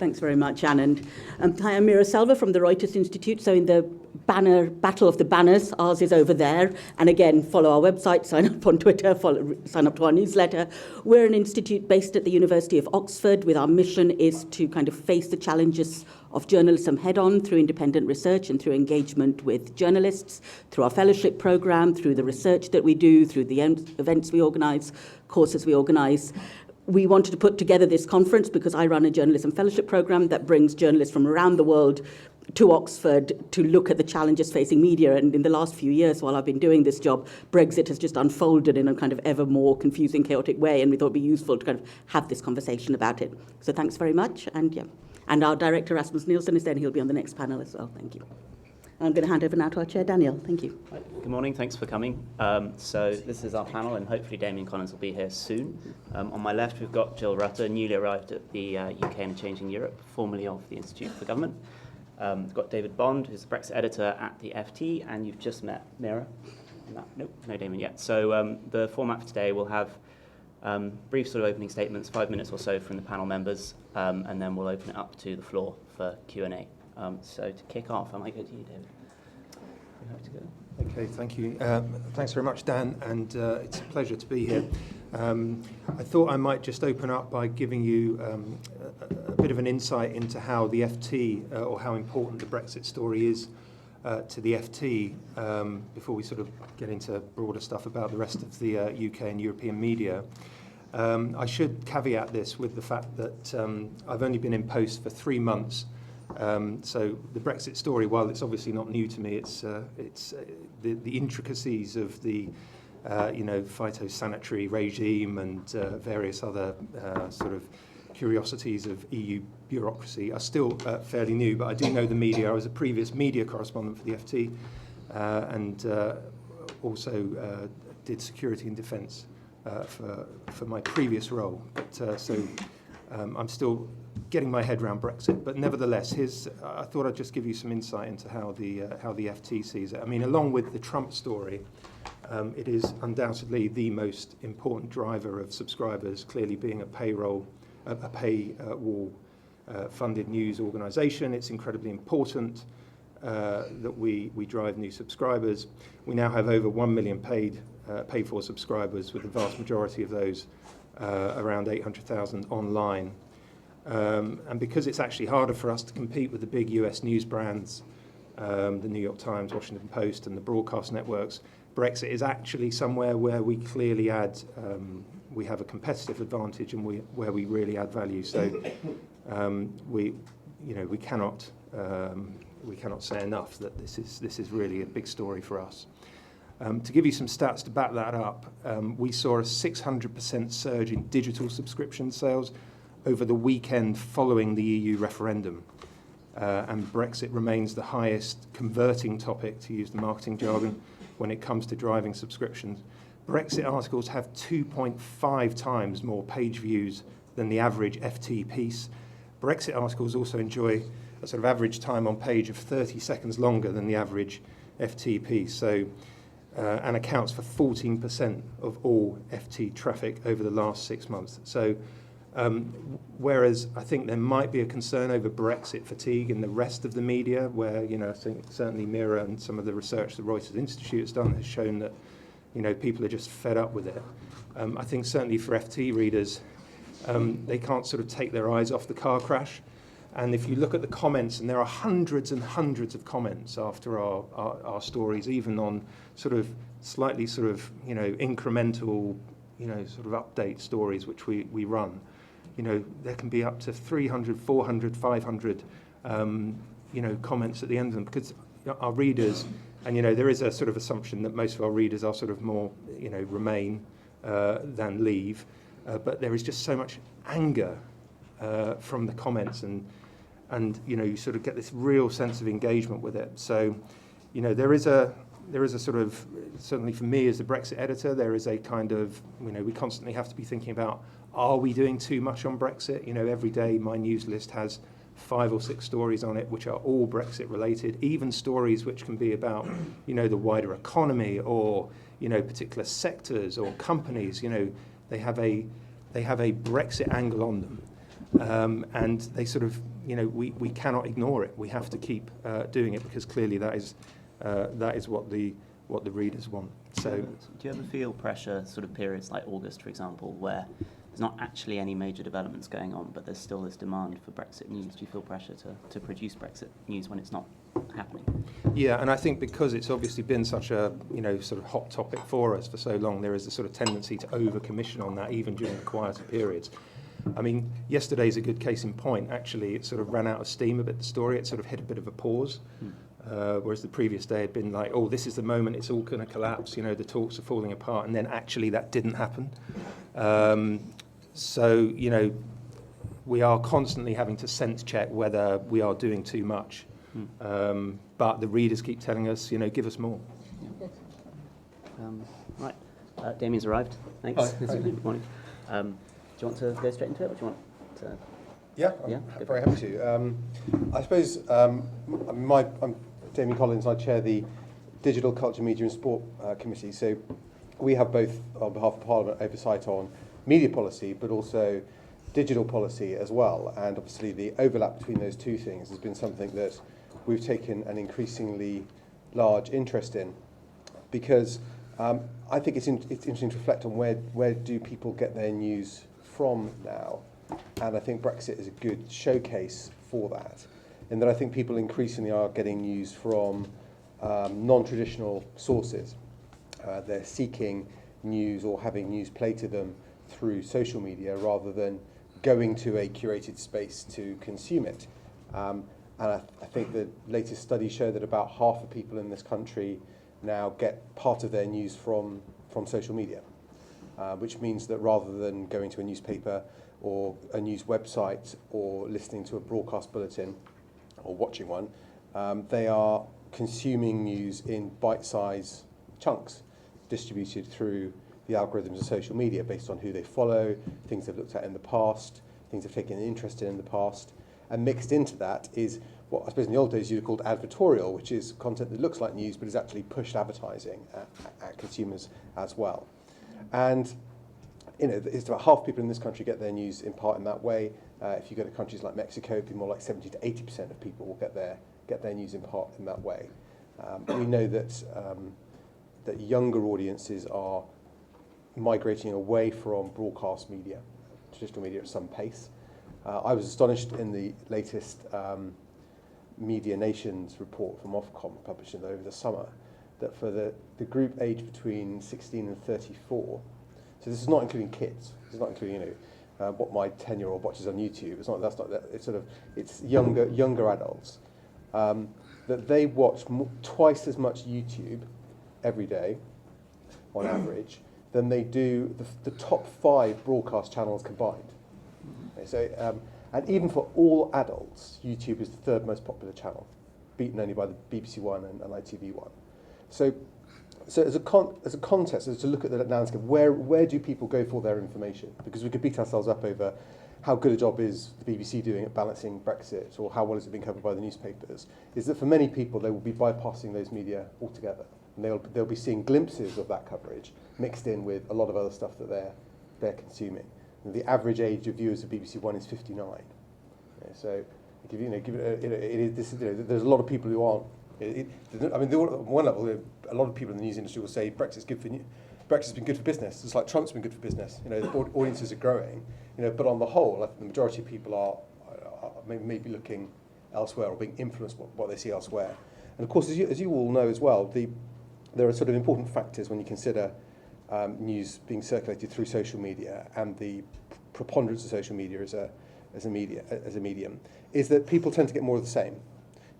Thanks very much, Anne. And hi, I'm Meera Selva from the Reuters Institute. So in the battle of the banners, ours is over there. And again, follow our website, sign up on Twitter, sign up to our newsletter. We're an institute based at the University of Oxford, with our mission is to kind of face the challenges of journalism head-on through independent research and through engagement with journalists, through our fellowship program, through the research that we do, through the events we organise, courses we organise. We wanted to put together this conference because I run a journalism fellowship program that brings journalists from around the world to Oxford to look at the challenges facing media. And in the last few years, while I've been doing this job, Brexit has just unfolded in a kind of ever more confusing, chaotic way. And we thought it'd be useful to kind of have this conversation about it. So thanks very much. And yeah, and our director, Rasmus Nielsen, is there, and he'll be on the next panel as well. Thank you. I'm going to hand over now to our chair, Daniel. Thank you. Hi. Good morning. Thanks for coming. So this is our panel, and hopefully Damian Collins will be here soon. On my left, we've got Jill Rutter, newly arrived at the UK and Changing Europe, formerly of the Institute for Government. We've got David Bond, who's the Brexit editor at the FT, and you've just met Meera. Nope, no Damian yet. So the format for today, we'll have brief sort of opening statements, 5 minutes or so from the panel members, and then we'll open it up to the floor for Q&A. So to kick off, I might go to you, David. You have to go. Okay, thank you. Thanks very much, Dan, and it's a pleasure to be here. I thought I might just open up by giving you a bit of an insight into how the FT, or how important the Brexit story is to the FT, before we sort of get into broader stuff about the rest of the UK and European media. I should caveat this with the fact that I've only been in post for 3 months. So the Brexit story, while it's obviously not new to me, it's the intricacies of the phytosanitary regime and various other sort of curiosities of EU bureaucracy are still fairly new. But I do know the media. I was a previous media correspondent for the FT, and also did security and defence for my previous role. But I'm still getting my head around Brexit, but nevertheless, I thought I'd just give you some insight into how the FT sees it. I mean, along with the Trump story, it is undoubtedly the most important driver of subscribers, clearly being a paywall funded news organisation. It's incredibly important that we drive new subscribers. We now have over 1 million paid for subscribers, with the vast majority of those around 800,000 online. And because it's actually harder for us to compete with the big US news brands, the New York Times, Washington Post, and the broadcast networks, Brexit is actually somewhere where we clearly we have a competitive advantage, and where we really add value. So we cannot say enough that this is really a big story for us. To give you some stats to back that up, we saw a 600% surge in digital subscription sales over the weekend following the EU referendum. And Brexit remains the highest converting topic, to use the marketing jargon, when it comes to driving subscriptions. Brexit articles have 2.5 times more page views than the average FT piece. Brexit articles also enjoy a sort of average time on page of 30 seconds longer than the average FT piece. So, and accounts for 14% of all FT traffic over the last 6 months. So, whereas I think there might be a concern over Brexit fatigue in the rest of the media, where, I think certainly Meera and some of the research the Reuters Institute has done has shown that, people are just fed up with it. I think certainly for FT readers, they can't sort of take their eyes off the car crash. And if you look at the comments, and there are hundreds and hundreds of comments after our stories, even on sort of slightly sort of, incremental, sort of update stories which we run, there can be up to 300, 400, 500, comments at the end of them, because our readers, and, there is a sort of assumption that most of our readers are sort of more, remain than leave, but there is just so much anger from the comments, and you sort of get this real sense of engagement with it. So, there is a sort of, certainly for me as the Brexit editor, there is a kind of, we constantly have to be thinking about, are we doing too much on Brexit? Every day my news list has 5 or 6 stories on it, which are all Brexit related, even stories which can be about, the wider economy, or, particular sectors or companies. They have a Brexit angle on them. And they sort of, we cannot ignore it. We have to keep doing it because clearly that is what the readers want. So, do you ever feel pressure, sort of periods like August, for example, where there's not actually any major developments going on, but there's still this demand for Brexit news? Do you feel pressure to produce Brexit news when it's not happening? Yeah, and I think because it's obviously been such a sort of hot topic for us for so long, there is a sort of tendency to over-commission on that even during the quieter periods. I mean, yesterday's a good case in point. Actually, it sort of ran out of steam a bit, the story. It sort of hit a bit of a pause. Whereas the previous day had been like, oh, this is the moment, it's all going to collapse, the talks are falling apart, and then actually that didn't happen. So, we are constantly having to sense check whether we are doing too much. But the readers keep telling us, give us more. Right, Damian's arrived. Thanks. Hi. Good morning. Do you want to go straight into it, or do you want to... Yeah, I'm very happy to. I suppose I'm Damian Collins. I chair the Digital Culture, Media and Sport Committee. So we have both, on behalf of Parliament, oversight on media policy, but also digital policy as well. And obviously the overlap between those two things has been something that we've taken an increasingly large interest in, because I think it's interesting to reflect on where do people get their news from now. And I think Brexit is a good showcase for that, in that I think people increasingly are getting news from non-traditional sources. They're seeking news or having news played to them through social media rather than going to a curated space to consume it. And I think the latest studies show that about half of people in this country now get part of their news from social media, which means that rather than going to a newspaper or a news website or listening to a broadcast bulletin or watching one, they are consuming news in bite-sized chunks distributed through the algorithms of social media based on who they follow, things they've looked at in the past, things they've taken an interest in the past. And mixed into that is what I suppose in the old days you'd have called advertorial, which is content that looks like news but is actually pushed advertising at consumers as well. And it's about half people in this country get their news in part in that way. If you go to countries like Mexico, it'd be more like 70 to 80% of people will get their news in part in that way. We know that younger audiences are migrating away from broadcast media, traditional media at some pace. I was astonished in the latest Media Nations report from Ofcom published over the summer that for the group aged between 16 and 34, so this is not including kids. This is not including what my 10-year-old watches on YouTube. It's younger adults that they watch twice as much YouTube every day on average than they do the top 5 broadcast channels combined. Okay, so and even for all adults, YouTube is the 3rd most popular channel, beaten only by the BBC One and ITV One. So as a context, as to look at the landscape, where do people go for their information? Because we could beat ourselves up over how good a job is the BBC doing at balancing Brexit, or how well is it being covered by the newspapers, is that for many people they will be bypassing those media altogether. And they'll be seeing glimpses of that coverage mixed in with a lot of other stuff that they're consuming. And the average age of viewers of BBC One is 59. So there's a lot of people who aren't. One level, a lot of people in the news industry will say Brexit's been good for business. It's like Trump's been good for business. The audiences are growing. But on the whole, I think the majority of people are maybe looking elsewhere or being influenced by what they see elsewhere. And of course, as you all know as well, there are sort of important factors when you consider news being circulated through social media and the preponderance of social media as a medium, is that people tend to get more of the same.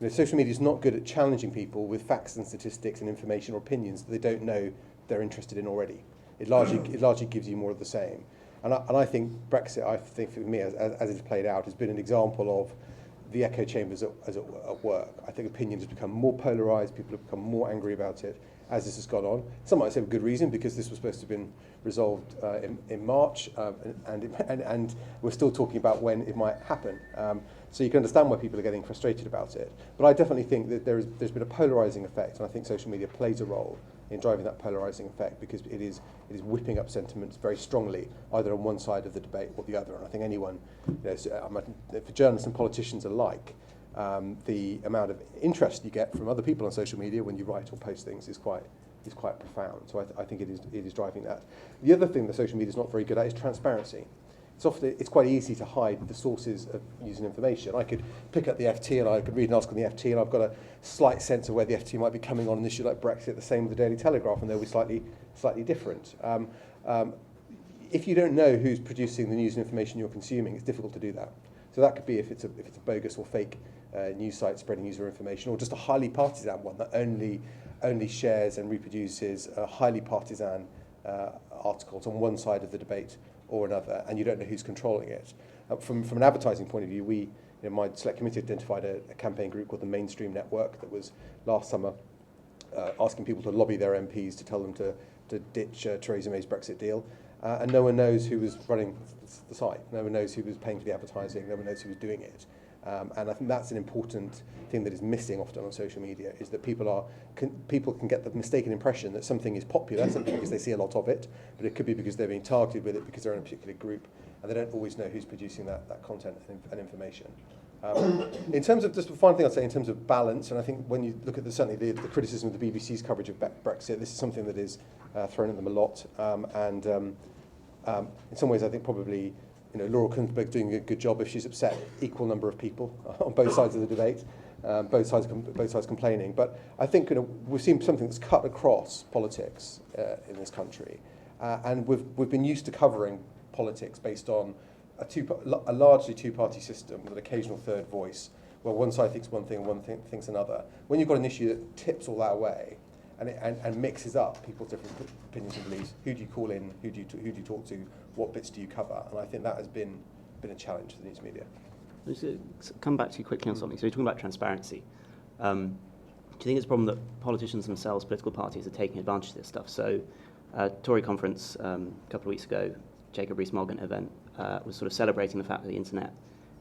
Social media is not good at challenging people with facts and statistics and information or opinions that they don't know they're interested in already. It largely gives you more of the same. And I think Brexit, for me, as it's played out, has been an example of the echo chambers at work. I think opinions have become more polarised, people have become more angry about it as this has gone on. Some might say with good reason, because this was supposed to have been resolved in March, and we're still talking about when it might happen. So you can understand why people are getting frustrated about it. But I definitely think that there's been a polarising effect, and I think social media plays a role in driving that polarising effect, because it is whipping up sentiments very strongly, either on one side of the debate or the other. And I think anyone, for journalists and politicians alike, the amount of interest you get from other people on social media when you write or post things is quite profound. So I think it is driving that. The other thing that social media is not very good at is transparency. It's quite easy to hide the sources of using information. I could pick up the FT and I could read an article in the FT, and I've got a slight sense of where the FT might be coming on an issue like Brexit. The same with the Daily Telegraph, and they'll be slightly different. If you don't know who's producing the news and information you're consuming, it's difficult to do that. So that could be if it's a bogus or fake news site spreading user information, or just a highly partisan one that only shares and reproduces highly partisan articles on one side of the debate or another, and you don't know who's controlling it. From an advertising point of view, my select committee identified a campaign group called the Mainstream Network that was last summer asking people to lobby their MPs to tell them to ditch Theresa May's Brexit deal, and no one knows who was running the site, no one knows who was paying for the advertising, no one knows who was doing it. And I think that's an important thing that is missing often on social media, is that people can get the mistaken impression that something is popular simply because they see a lot of it, but it could be because they're being targeted with it because they're in a particular group, and they don't always know who's producing that content and information. In terms of, just the final thing I'd say, in terms of balance, and I think when you look at certainly the criticism of the BBC's coverage of Brexit, this is something that is thrown at them a lot, and in some ways I think probably Laura Kuenssberg doing a good job if she's upset equal number of people on both sides of the debate, both sides complaining. But I think we've seen something that's cut across politics in this country, and we've been used to covering politics based on a largely two-party system with an occasional third voice, where one side thinks one thing and one thinks another. When you've got an issue that tips all that away and mixes up people's different opinions and beliefs, who do you call in, who do you talk to, what bits do you cover? And I think that has been a challenge for the news media. Just to come back to you quickly on something. So you're talking about transparency. Do you think it's a problem that politicians themselves, political parties, are taking advantage of this stuff? So Tory conference a couple of weeks ago, Jacob Rees-Mogg event, was sort of celebrating the fact that the internet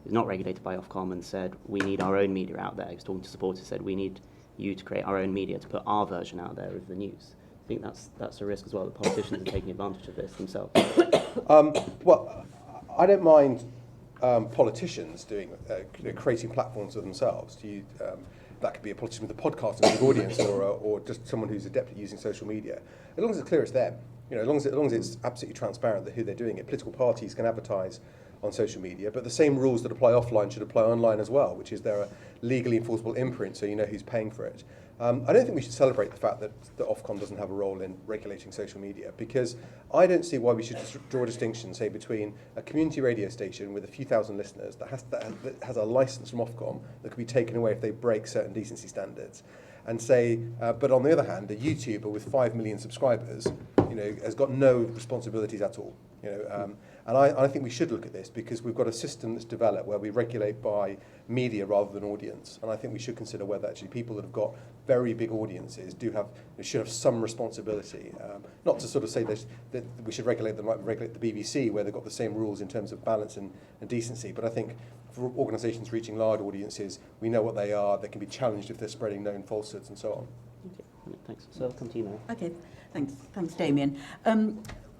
is not regulated by Ofcom, and said we need our own media out there. He was talking to supporters, said we need you to create our own media, to put our version out there of the news. I think that's a risk as well, that politicians are taking advantage of this themselves. Well, I don't mind politicians creating platforms for themselves. That could be a politician with a podcast and a big audience, or just someone who's adept at using social media. As long as it's clear it's them, as long as it's absolutely transparent that who they're doing it. Political parties can advertise on social media, but the same rules that apply offline should apply online as well, which is there are legally enforceable imprints, so you know who's paying for it. I don't think we should celebrate the fact that Ofcom doesn't have a role in regulating social media, because I don't see why we should draw a distinction, say, between a community radio station with a few thousand listeners that has a license from Ofcom that could be taken away if they break certain decency standards, and say, but on the other hand, a YouTuber with 5 million subscribers, has got no responsibilities at all. And I think we should look at this, because we've got a system that's developed where we regulate by media rather than audience, and I think we should consider whether actually people that have got very big audiences should have some responsibility. Not to sort of say that we should regulate them like we regulate the BBC, where they've got the same rules in terms of balance and decency, but I think for organisations reaching large audiences, we know what they are. They can be challenged if they're spreading known falsehoods and so on. Okay, thanks. So I'll come to you now. Okay, thanks, Damian.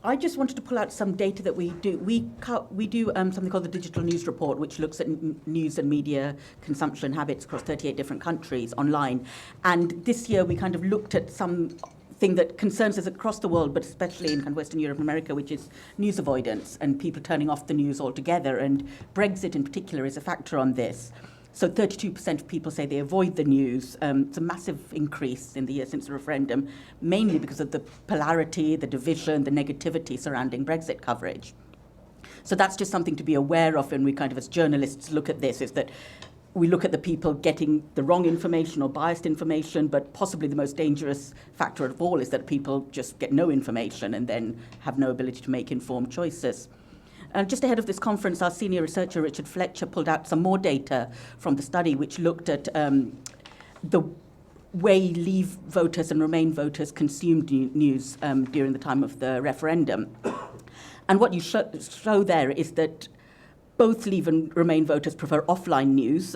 I just wanted to pull out some data that we do. We do something called the Digital News Report, which looks at news and media consumption habits across 38 different countries online. And this year we kind of looked at something that concerns us across the world, but especially in kind of Western Europe and America, which is news avoidance and people turning off the news altogether. And Brexit in particular is a factor on this. So 32% of people say they avoid the news. It's a massive increase in the year since the referendum, mainly because of the polarity, the division, the negativity surrounding Brexit coverage. So that's just something to be aware of when we kind of, as journalists, look at this, is that we look at the people getting the wrong information or biased information, but possibly the most dangerous factor of all is that people just get no information and then have no ability to make informed choices. Just ahead of this conference, our senior researcher, Richard Fletcher, pulled out some more data from the study, which looked at the way Leave voters and Remain voters consumed news during the time of the referendum. And what you show there is that both Leave and Remain voters prefer offline news,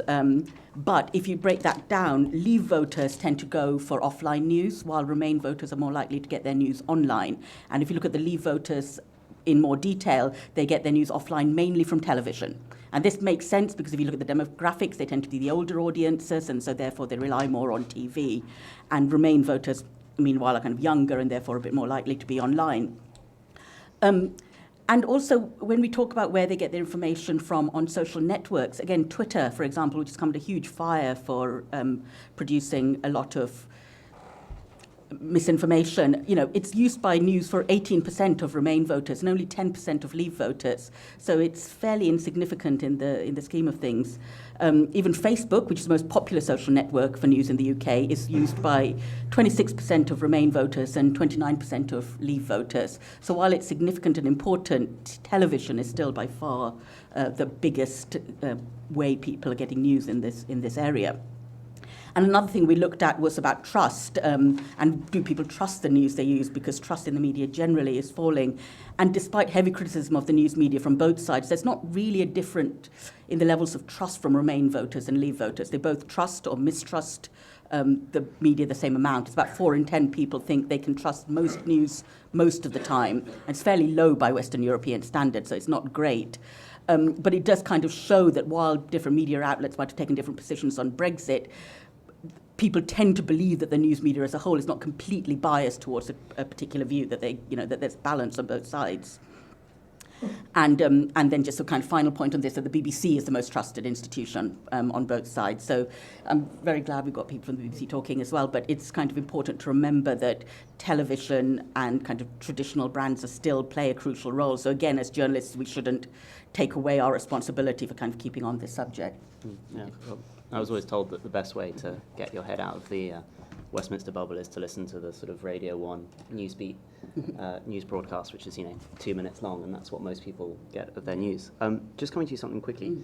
but if you break that down, Leave voters tend to go for offline news, while Remain voters are more likely to get their news online. And if you look at the Leave voters in more detail, they get their news offline mainly from television. And this makes sense because if you look at the demographics, they tend to be the older audiences, and so therefore they rely more on TV. And Remain voters, meanwhile, are kind of younger and therefore a bit more likely to be online. And also, when we talk about where they get their information from on social networks, again, Twitter, for example, which has come to huge fire for producing a lot of misinformation, it's used by news for 18% of Remain voters and only 10% of Leave voters. So it's fairly insignificant in the scheme of things. Even Facebook, which is the most popular social network for news in the UK, is used by 26% of Remain voters and 29% of Leave voters. So while it's significant and important, television is still by far the biggest way people are getting news in this area. And another thing we looked at was about trust, and do people trust the news they use, because trust in the media generally is falling. And despite heavy criticism of the news media from both sides, there's not really a difference in the levels of trust from Remain voters and Leave voters. They both trust or mistrust the media the same amount. It's about 4 in 10 people think they can trust most news most of the time. And it's fairly low by Western European standards, so it's not great. But it does kind of show that while different media outlets might have taken different positions on Brexit, people tend to believe that the news media as a whole is not completely biased towards a particular view, that that there's balance on both sides. And then just a kind of final point on this, that the BBC is the most trusted institution on both sides. So I'm very glad we've got people from the BBC talking as well, but it's kind of important to remember that television and kind of traditional brands still play a crucial role. So again, as journalists, we shouldn't take away our responsibility for kind of keeping on this subject. Yeah, well, I was always told that the best way to get your head out of the Westminster bubble is to listen to the sort of Radio 1 Newsbeat news broadcast, which is 2 minutes long, and that's what most people get of their news. Just coming to you something quickly,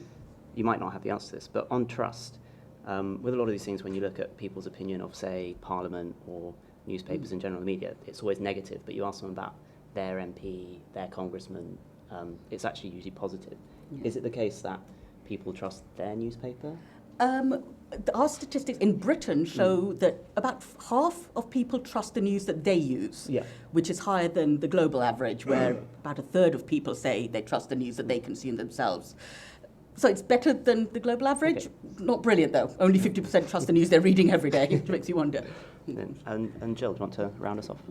you might not have the answer to this, but on trust, with a lot of these things, when you look at people's opinion of, say, Parliament or newspapers in general media, it's always negative, but you ask them about their MP, their congressman, it's actually usually positive. Yeah. Is it the case that people trust their newspaper? Our statistics in Britain show that about half of people trust the news that they use, which is higher than the global average, where about a third of people say they trust the news that they consume themselves. So it's better than the global average. Okay. Not brilliant, though. Only 50% trust the news they're reading every day, which makes you wonder. And Jill, do you want to round us off?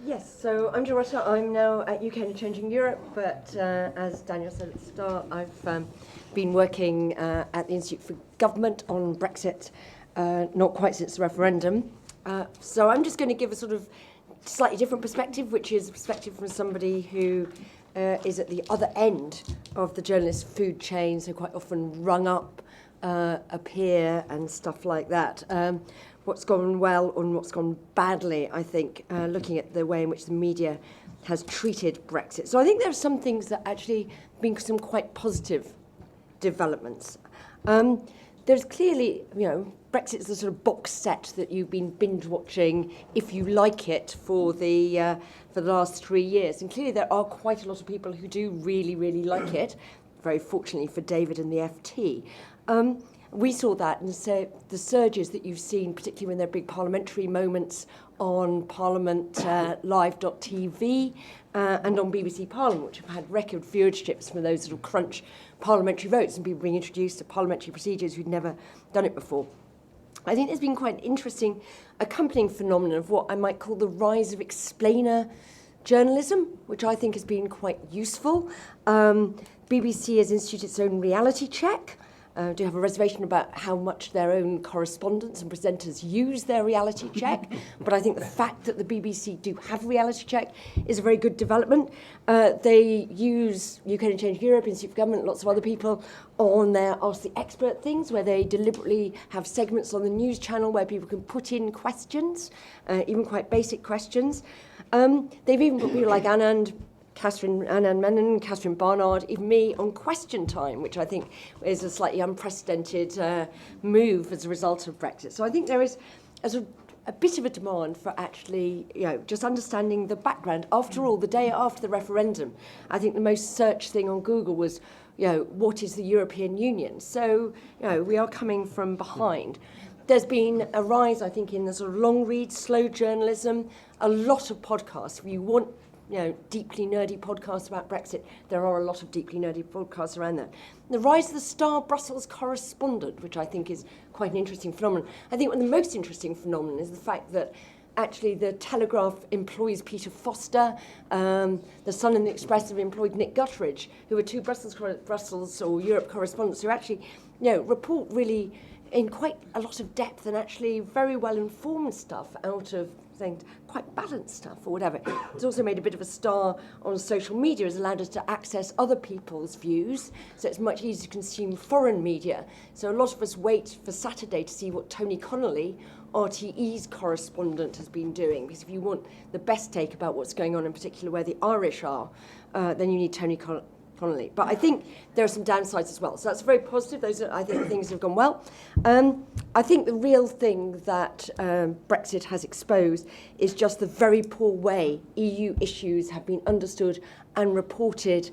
Yes, so I'm Jill Rutter. I'm now at UK and Changing Europe, but as Daniel said at the start, I've been working at the Institute for Government on Brexit, not quite since the referendum. So I'm just going to give a sort of slightly different perspective, which is a perspective from somebody who is at the other end of the journalist food chain, so quite often rung up a peer and stuff like that. What's gone well and what's gone badly, I think, looking at the way in which the media has treated Brexit. So I think there are some things that actually have been some quite positive developments. There's clearly, Brexit is the sort of box set that you've been binge watching, if you like it, for the last 3 years. And clearly there are quite a lot of people who do really, really like it, very fortunately for David and the FT. We saw that, and the surges that you've seen, particularly when there are big parliamentary moments on Parliament Live.tv and on BBC Parliament, which have had record viewerships from those sort of crunch parliamentary votes and people being introduced to parliamentary procedures who'd never done it before. I think there's been quite an interesting accompanying phenomenon of what I might call the rise of explainer journalism, which I think has been quite useful. BBC has instituted its own reality check. Do have a reservation about how much their own correspondents and presenters use their reality check, but I think the fact that the BBC do have reality check is a very good development. They use UK and Change Europe, Institute for Government, lots of other people on their Ask the Expert things, where they deliberately have segments on the news channel where people can put in questions, even quite basic questions. They've even put people like Anand Menon, Catherine Barnard, even me, on Question Time, which I think is a slightly unprecedented move as a result of Brexit. So I think there is a bit of a demand for actually, just understanding the background. After all, the day after the referendum, I think the most searched thing on Google was, what is the European Union? So, we are coming from behind. There's been a rise, I think, in the sort of long read, slow journalism, a lot of podcasts. If you want, deeply nerdy podcasts about Brexit, there are a lot of deeply nerdy podcasts around that. The rise of the star Brussels correspondent, which I think is quite an interesting phenomenon. I think one of the most interesting phenomenon is the fact that actually the Telegraph employs Peter Foster, the Sun and the Express have employed Nick Gutteridge, who are two Brussels or Europe correspondents who actually, report really in quite a lot of depth and actually very well informed stuff out of quite balanced stuff or whatever. It's also made a bit of a star on social media, has allowed us to access other people's views, so it's much easier to consume foreign media. So a lot of us wait for Saturday to see what Tony Connolly, RTE's correspondent, has been doing, because if you want the best take about what's going on, in particular where the Irish are, then you need Tony Connolly. But I think there are some downsides as well. So that's very positive. Those are, I think, things that have gone well. I think the real thing that Brexit has exposed is just the very poor way EU issues have been understood and reported,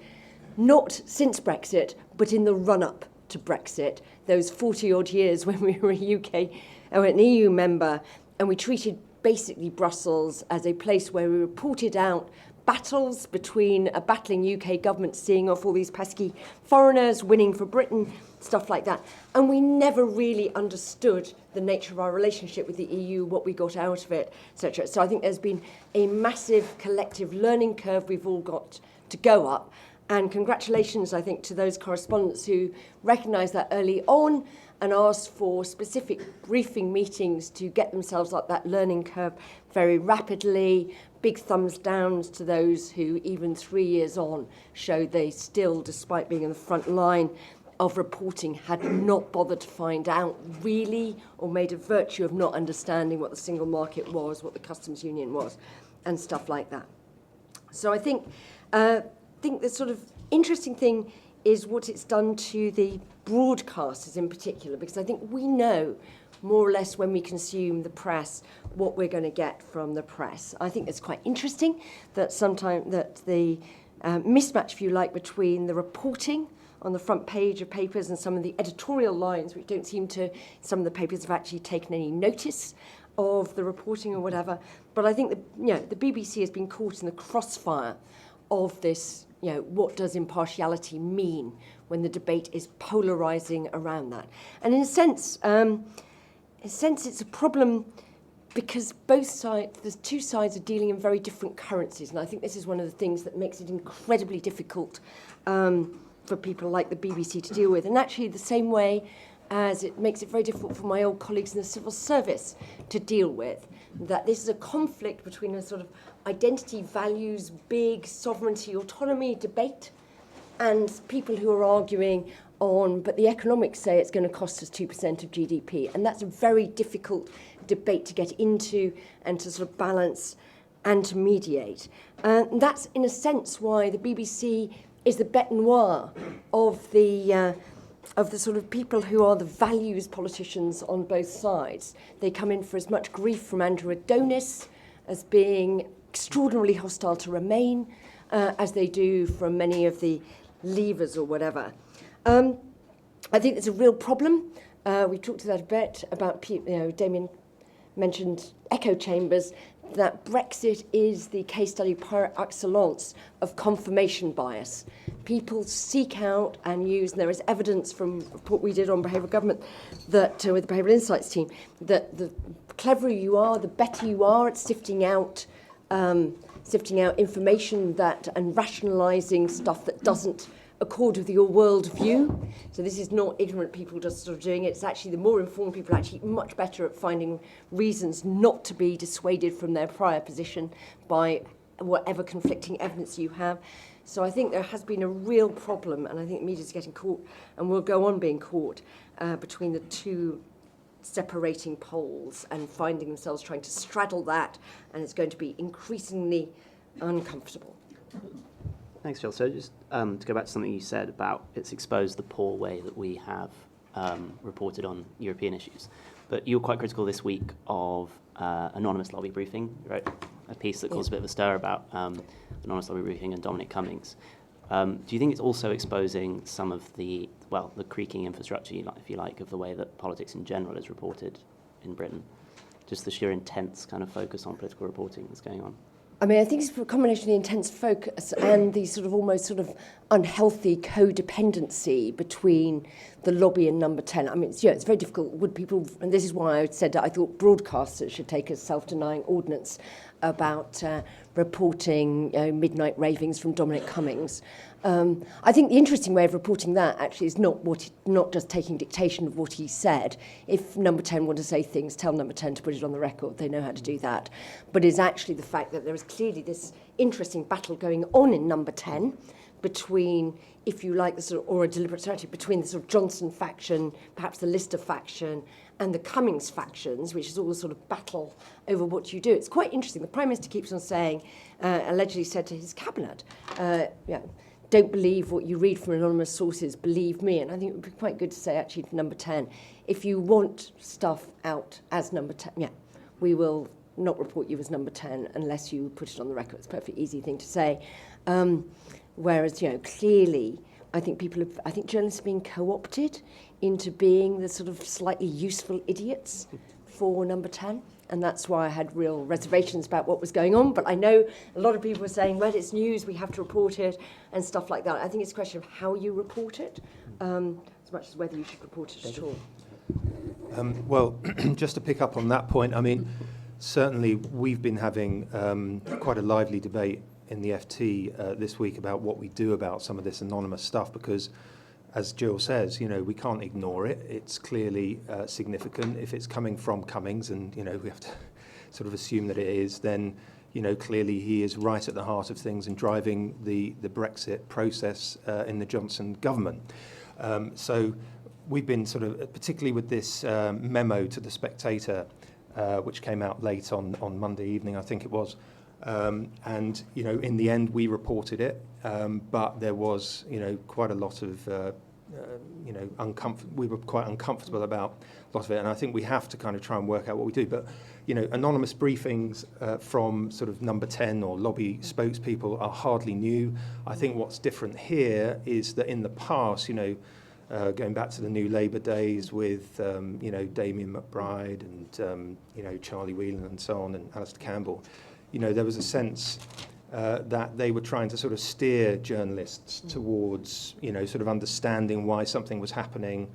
not since Brexit, but in the run-up to Brexit, those 40-odd years when we were an EU member, and we treated basically Brussels as a place where we reported out battles between a battling UK government seeing off all these pesky foreigners, winning for Britain, stuff like that. And we never really understood the nature of our relationship with the EU, what we got out of it, etc. So I think there's been a massive collective learning curve we've all got to go up. And congratulations, I think, to those correspondents who recognised that early on and asked for specific briefing meetings to get themselves up that learning curve very rapidly. Big thumbs down to those who, even 3 years on, showed they still, despite being in the front line of reporting, had not bothered to find out really, or made a virtue of not understanding what the single market was, what the customs union was, and stuff like that. So I think the sort of interesting thing is what it's done to the broadcasters in particular, because I think we know more or less when we consume the press what we're going to get from the press. I think it's quite interesting that sometimes that the mismatch, if you like, between the reporting on the front page of papers and some of the editorial lines, which don't seem to, some of the papers have actually taken any notice of the reporting or whatever. But I think the BBC has been caught in the crossfire of this, what does impartiality mean when the debate is polarising around that. And in a sense, it's a problem because both sides, the two sides are dealing in very different currencies. And I think this is one of the things that makes it incredibly difficult for people like the BBC to deal with. And actually the same way as it makes it very difficult for my old colleagues in the civil service to deal with, that this is a conflict between a sort of identity, values, big sovereignty, autonomy debate, and people who are arguing on, but the economics say it's going to cost us 2% of GDP. And that's a very difficult debate to get into and to sort of balance and to mediate. That's, in a sense, why the BBC is the bête noire of the sort of people who are the values politicians on both sides. They come in for as much grief from Andrew Adonis as being extraordinarily hostile to Remain, as they do from many of the Leavers or whatever. I think there's a real problem. We talked to that a bit about, Damian mentioned echo chambers, that Brexit is the case study par excellence of confirmation bias. People seek out and use, and there is evidence from what we did on behavioural government that with the Behavioural Insights team, that the cleverer you are, the better you are at sifting out information that and rationalising stuff that doesn't accord with your world view. So this is not ignorant people just sort of doing it. It's actually the more informed people are actually much better at finding reasons not to be dissuaded from their prior position by whatever conflicting evidence you have. So I think there has been a real problem, and I think the media is getting caught and will go on being caught between the two separating poles and finding themselves trying to straddle that, and it's going to be increasingly uncomfortable. Thanks, Jill. So just to go back to something you said about it's exposed the poor way that we have reported on European issues. But you were quite critical this week of anonymous lobby briefing. You wrote a piece that caused a bit of a stir about anonymous lobby briefing and Dominic Cummings. Do you think it's also exposing some of the creaking infrastructure, if you like, of the way that politics in general is reported in Britain? Just the sheer intense kind of focus on political reporting that's going on. I mean, I think it's a combination of the intense focus and the sort of almost sort of unhealthy codependency between the lobby and Number 10. I mean, it's very difficult. Would people, and this is why I said that I thought broadcasters should take a self-denying ordinance about reporting midnight ravings from Dominic Cummings. I think the interesting way of reporting that actually is not just taking dictation of what he said. If Number 10 want to say things, tell Number 10 to put it on the record. They know how to do that. But is actually the fact that there is clearly this interesting battle going on in Number 10 between, if you like, or a deliberate strategy between the sort of Johnson faction, perhaps the Lister faction, and the Cummings factions, which is all a sort of battle over what you do. It's quite interesting. The Prime Minister keeps on saying, allegedly said to his cabinet, don't believe what you read from anonymous sources, believe me. And I think it would be quite good to say, actually, to Number 10, if you want stuff out as Number 10, we will not report you as Number 10 unless you put it on the record. It's a perfectly easy thing to say. Whereas, clearly, I think journalists are being co-opted into being the sort of slightly useful idiots for Number 10. And that's why I had real reservations about what was going on. But I know a lot of people were saying, well, it's news, we have to report it, and stuff like that. I think it's a question of how you report it, as much as whether you should report it at all. Well, just to pick up on that point, I mean, certainly we've been having quite a lively debate in the FT this week about what we do about some of this anonymous stuff, because as Jill says, we can't ignore it. It's clearly significant. If it's coming from Cummings, and we have to sort of assume that it is, then clearly he is right at the heart of things and driving the Brexit process in the Johnson government. So we've been sort of, particularly with this memo to the Spectator, which came out late on Monday evening, I think it was. And in the end we reported it, but there was quite a lot of we were quite uncomfortable about a lot of it, and I think we have to kind of try and work out what we do. But anonymous briefings from sort of Number 10 or lobby spokespeople are hardly new. I think what's different here is that in the past, going back to the New Labour days with Damian McBride and Charlie Whelan and so on, and Alistair Campbell, there was a sense that they were trying to sort of steer journalists towards, sort of understanding why something was happening,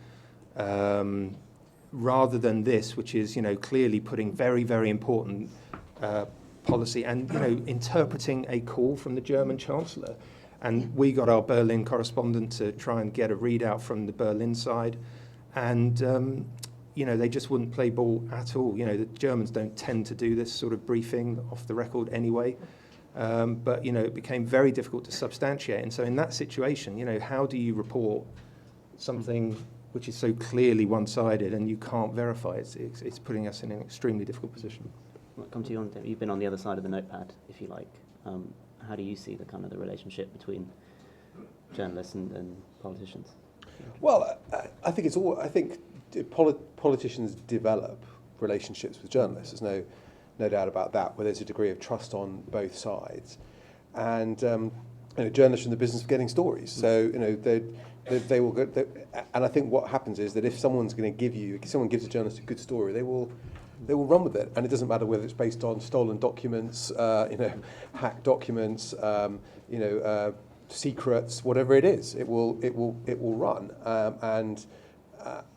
rather than this, which is, clearly putting very, very important policy and, interpreting a call from the German Chancellor. And we got our Berlin correspondent to try and get a readout from the Berlin side, and they just wouldn't play ball at all. The Germans don't tend to do this sort of briefing off the record anyway. But, it became very difficult to substantiate. And so in that situation, how do you report something which is so clearly one-sided and you can't verify it? It's putting us in an extremely difficult position. I'll come to you you've been on the other side of the notepad, if you like. How do you see the relationship between journalists and politicians? Well, I think politicians develop relationships with journalists. There's no doubt about that, where there's a degree of trust on both sides, and journalists are in the business of getting stories. So they will go. And I think what happens is that if someone gives a journalist a good story, they will run with it, and it doesn't matter whether it's based on stolen documents, hacked documents, secrets, whatever it is, it will run. And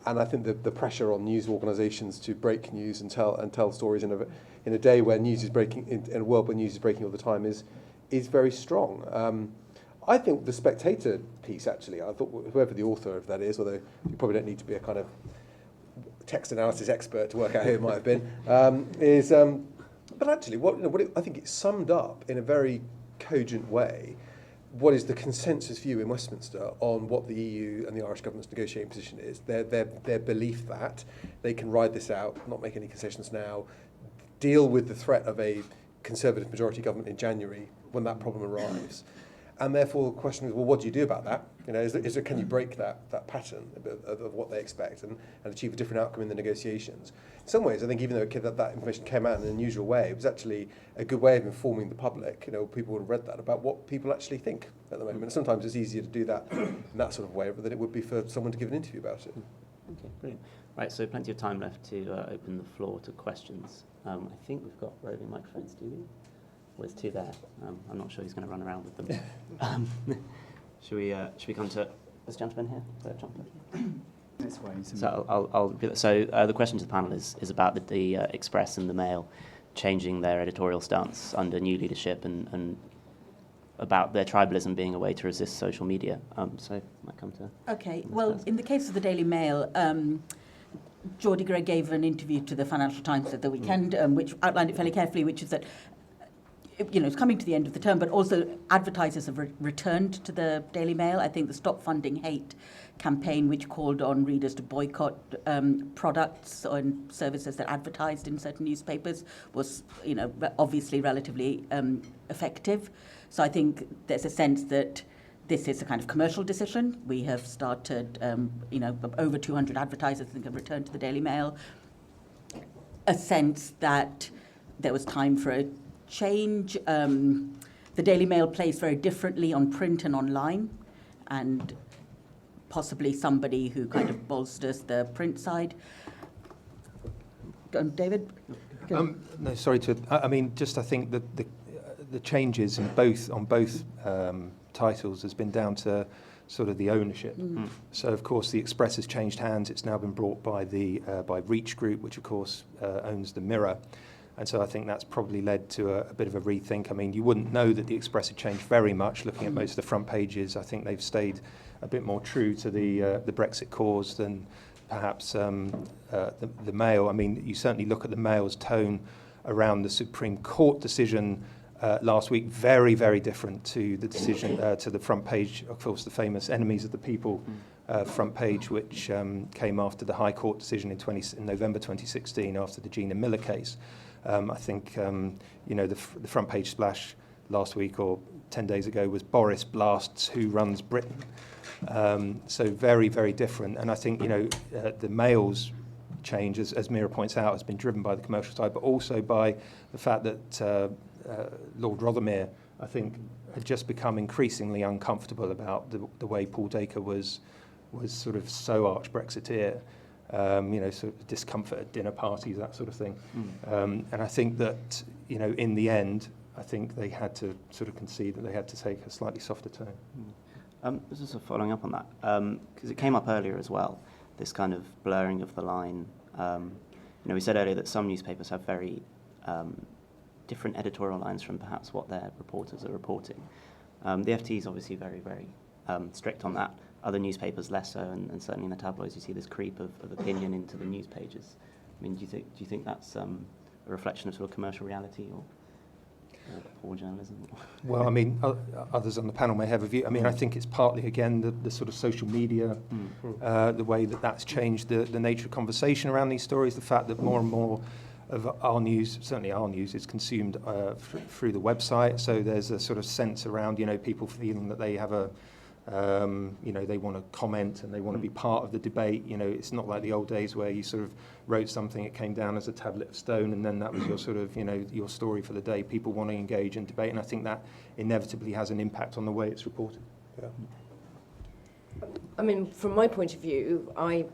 I think the pressure on news organisations to break news and tell stories in a day where news is breaking, in a world where news is breaking all the time, is very strong. I think the Spectator piece, actually, I thought whoever the author of that is, although you probably don't need to be a kind of text analysis expert to work out who it might have been, but actually I think it summed up in a very cogent way what is the consensus view in Westminster on what the EU and the Irish government's negotiating position is. Their belief that they can ride this out, not make any concessions now, deal with the threat of a Conservative majority government in January when that problem arrives. And therefore, the question is, well, what do you do about that? You know, can you break that pattern of what they expect and achieve a different outcome in the negotiations? In some ways, I think even though that information came out in an unusual way, it was actually a good way of informing the public. You know, people would have read that about what people actually think at the moment. And sometimes it's easier to do that in that sort of way than it would be for someone to give an interview about it. Okay, brilliant. Right, so plenty of time left to open the floor to questions. I think we've got roving microphones, do we? Well, there's two there. I'm not sure who's going to run around with them. Should we come to this gentleman here? This way. So the question to the panel is about the Express and the Mail changing their editorial stance under new leadership and about their tribalism being a way to resist social media. So I might come to... Okay, well, in the case of the Daily Mail, Geordie Gray gave an interview to the Financial Times at the weekend, which outlined it fairly carefully, which is that it's coming to the end of the term, but also advertisers have returned to the Daily Mail. I think the Stop Funding Hate campaign, which called on readers to boycott products and services that advertised in certain newspapers, was, obviously relatively effective. So I think there's a sense that this is a kind of commercial decision. We have started, over 200 advertisers I think have returned to the Daily Mail. A sense that there was time for a change. The Daily Mail plays very differently on print and online, and possibly somebody who kind of bolsters the print side. David? No, sorry to. I mean, I think that the changes on both titles has been down to sort of the ownership. Mm. So of course the Express has changed hands. It's now been brought by by Reach Group, which of course owns the Meera. And so I think that's probably led to a bit of a rethink. I mean, you wouldn't know that the Express had changed very much looking at most of the front pages. I think they've stayed a bit more true to the Brexit cause than perhaps the Mail. I mean, you certainly look at the Mail's tone around the Supreme Court decision last week, very, very different to the decision to the front page, of course, the famous Enemies of the People front page, which came after the High Court decision in November 2016 after the Gina Miller case. I think, the front page splash last week or 10 days ago was Boris blasts who runs Britain. So very, very different. And I think, the Mail's change, as Meera points out, has been driven by the commercial side, but also by the fact that Lord Rothermere, I think, had just become increasingly uncomfortable about the way Paul Dacre was sort of so arch-Brexiteer. Sort of discomfort at dinner parties, that sort of thing. And I think that, in the end, I think they had to sort of concede that they had to take a slightly softer tone. Just sort of following up on that, because it came up earlier as well, this kind of blurring of the line. We said earlier that some newspapers have very different editorial lines from perhaps what their reporters are reporting. The FT is obviously very, very strict on that. Other newspapers less so, and certainly in the tabloids you see this creep of opinion into the news pages. I mean, do you think that's a reflection of sort of commercial reality or poor journalism? Well, I mean, others on the panel may have a view. I mean, I think it's partly, again, the sort of social media, the way that's changed the nature of conversation around these stories, the fact that more and more of our news, certainly our news, is consumed through the website. So there's a sort of sense around, people feeling that they have they want to comment and they want to be part of the debate. It's not like the old days where you sort of wrote something, it came down as a tablet of stone, and then that was your sort of, your story for the day. People want to engage in debate, and I think that inevitably has an impact on the way it's reported. Yeah. I mean, from my point of view, I,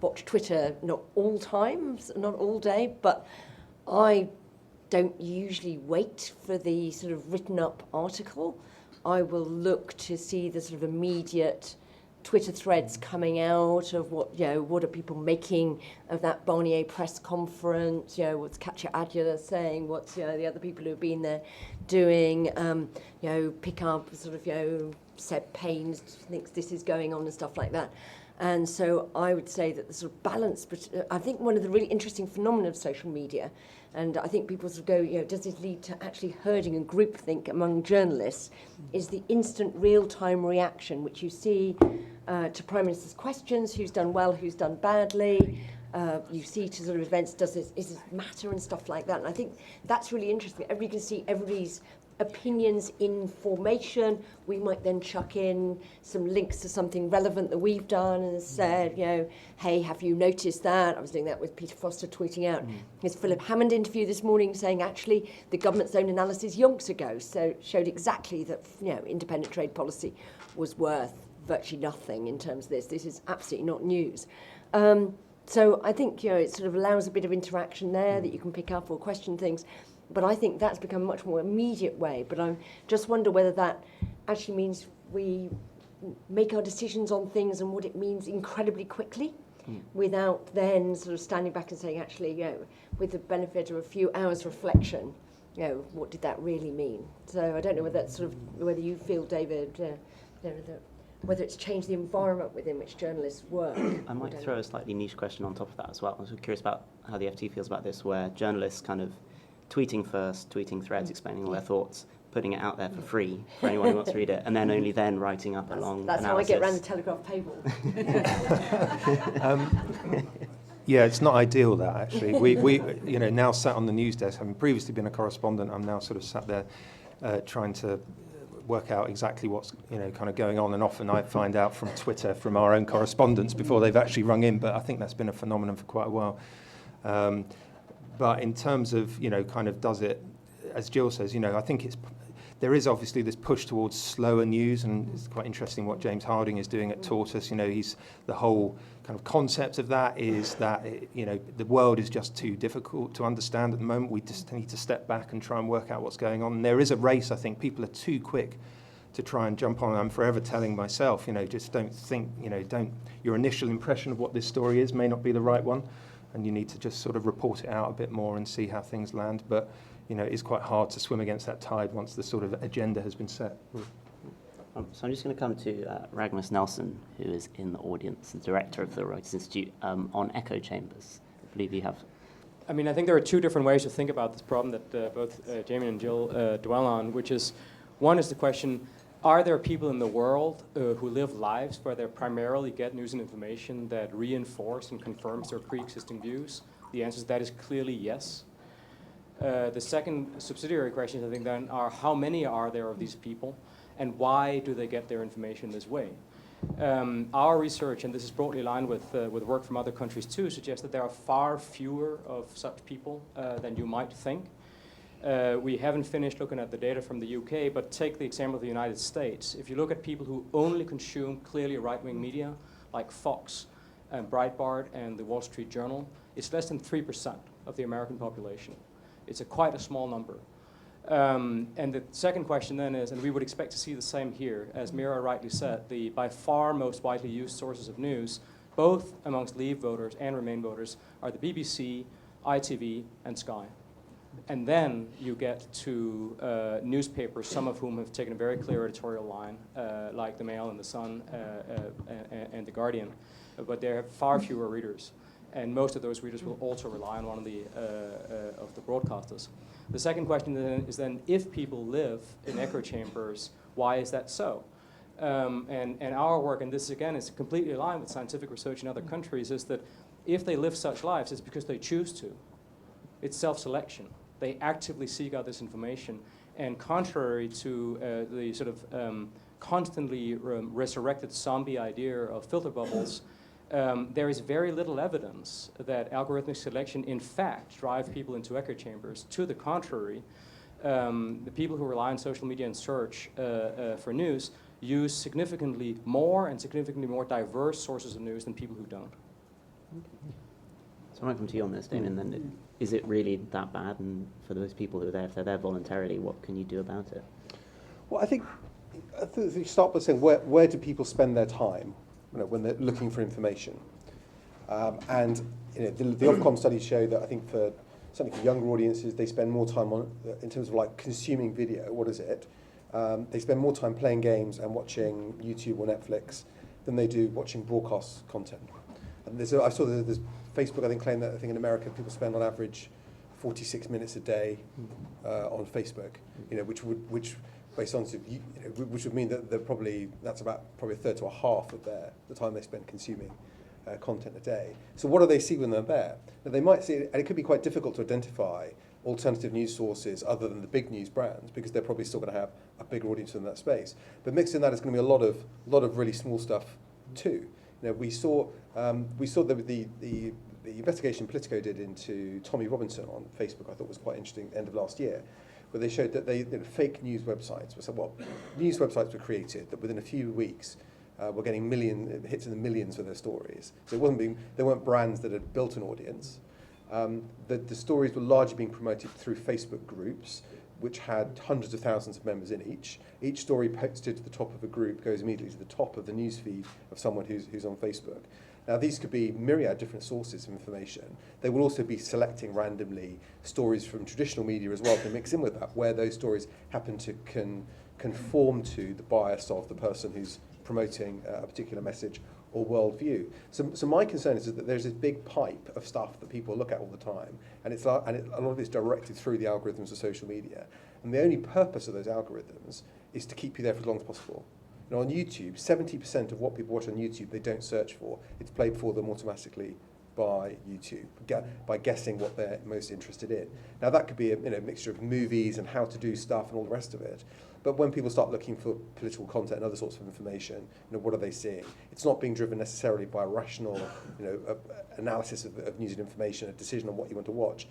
watch Twitter not all times, not all day, but I don't usually wait for the sort of written up article. I will look to see the sort of immediate Twitter threads coming out of what are people making of that Barnier press conference, what's Katya Adler saying, what's, the other people who have been there doing, pick up sort of, Seb Payne thinks this is going on and stuff like that. And so I would say that the sort of balance, I think one of the really interesting phenomena of social media, and I think people sort of go, does this lead to actually herding and groupthink among journalists, is the instant real-time reaction, which you see to Prime Minister's questions, who's done well, who's done badly. You see to sort of events, is this matter and stuff like that. And I think that's really interesting. Everybody can see everybody's opinions in formation. We might then chuck in some links to something relevant that we've done and said, you know, hey, have you noticed that? I was doing that with Peter Foster tweeting out his Philip Hammond interview this morning saying actually the government's own analysis yonks ago showed exactly that, you know, independent trade policy was worth virtually nothing in terms of this. This is absolutely not news. So I think, you know, it sort of allows a bit of interaction there that you can pick up or question things. But I think that's become a much more immediate way. But I just wonder whether that actually means we make our decisions on things and what it means incredibly quickly without then sort of standing back and saying, actually, you know, with the benefit of a few hours reflection, you know, what did that really mean? So I don't know whether that's sort of, whether you feel, David, whether it's changed the environment within which journalists work. I might throw a slightly niche question on top of that as well. I was curious about how the FT feels about this, where journalists kind of tweeting first, tweeting threads, explaining all their thoughts, putting it out there for free for anyone who wants to read it, and then only then writing up a long That's analysis. how I get around the Telegraph table. Yeah, it's not ideal, that, actually. We you know, now sat on the news desk, having previously been a correspondent, I'm now sort of sat there trying to work out exactly what's, you know, kind of going on, and often I find out from Twitter from our own correspondents before they've actually rung in, but I think that's been a phenomenon for quite a while. But in terms of, you know, kind of does it, as Jill says, you know, I think there is obviously this push towards slower news, and it's quite interesting what James Harding is doing at Tortoise. You know, the whole kind of concept of that is that, you know, the world is just too difficult to understand at the moment. We just need to step back and try and work out what's going on. And there is a race, I think. People are too quick to try and jump on. I'm forever telling myself, you know, just don't think, you know, your initial impression of what this story is may not be the right one, and you need to just sort of report it out a bit more and see how things land. But, you know, it's quite hard to swim against that tide once the sort of agenda has been set. So I'm just going to come to Ragmus Nelson, who is in the audience, the director of the Reuters Institute, on echo chambers. I believe you have. I mean, I think there are two different ways to think about this problem that both Damian and Jill dwell on, which is, one is the question, are there people in the world who live lives where they primarily get news and information that reinforce and confirms their pre-existing views? The answer to that is clearly yes. The second subsidiary question, I think, then, are how many are there of these people, and why do they get their information this way? Our research, and this is broadly aligned with work from other countries too, suggests that there are far fewer of such people than you might think. We haven't finished looking at the data from the UK, but take the example of the United States. If you look at people who only consume clearly right-wing media, like Fox and Breitbart and the Wall Street Journal, it's less than 3% of the American population. It's quite a small number. And the second question then is, and we would expect to see the same here, as Meera rightly said, the by far most widely used sources of news, both amongst Leave voters and Remain voters, are the BBC, ITV, and Sky. And then you get to newspapers, some of whom have taken a very clear editorial line, like the Mail and the Sun and the Guardian, but they have far fewer readers. And most of those readers will also rely on one of the broadcasters. The second question then is if people live in echo chambers, why is that so? And our work, and this again is completely aligned with scientific research in other countries, is that if they live such lives, it's because they choose to. It's self-selection. They actively seek out this information. And contrary to the sort of constantly resurrected zombie idea of filter bubbles, there is very little evidence that algorithmic selection in fact drive people into echo chambers. To the contrary, the people who rely on social media and search for news use significantly more and significantly more diverse sources of news than people who don't. So I might come to you on this, Damian, then. Is it really that bad? And for those people who are there, if they're there voluntarily, what can you do about it? Well, I think if you start by saying where do people spend their time, you know, when they're looking for information, and you know, the Ofcom studies show that I think certainly for younger audiences, they spend more time on in terms of like consuming video. What is it? They spend more time playing games and watching YouTube or Netflix than they do watching broadcast content. And I saw there's Facebook, I think, claimed that I think in America people spend on average 46 minutes a day on Facebook. You know, which based on which would mean that that's about a third to a half of the time they spend consuming content a day. So what do they see when they're there? Now, they might see, and it could be quite difficult to identify alternative news sources other than the big news brands, because they're probably still going to have a bigger audience in that space. But mixed in that is going to be a lot of really small stuff too. We saw the investigation Politico did into Tommy Robinson on Facebook. I thought was quite interesting. End of last year, where they showed that fake news websites news websites were created that within a few weeks were getting hits in the millions for their stories. So they weren't brands that had built an audience. The stories were largely being promoted through Facebook groups, which had hundreds of thousands of members in each. Each story posted to the top of a group goes immediately to the top of the newsfeed of someone who's on Facebook. Now, these could be myriad different sources of information. They will also be selecting randomly stories from traditional media as well to mix in with that, where those stories happen to conform to the bias of the person who's promoting a particular message or worldview. So my concern is that there's this big pipe of stuff that people look at all the time, and a lot of it's directed through the algorithms of social media. And the only purpose of those algorithms is to keep you there for as long as possible. On YouTube, 70% of what people watch on YouTube they don't search for. It's played for them automatically by YouTube, by guessing what they're most interested in. Now that could be a mixture of movies and how to do stuff and all the rest of it. But when people start looking for political content and other sorts of information, what are they seeing? It's not being driven necessarily by a rational, analysis of news and information, a decision on what you want to watch.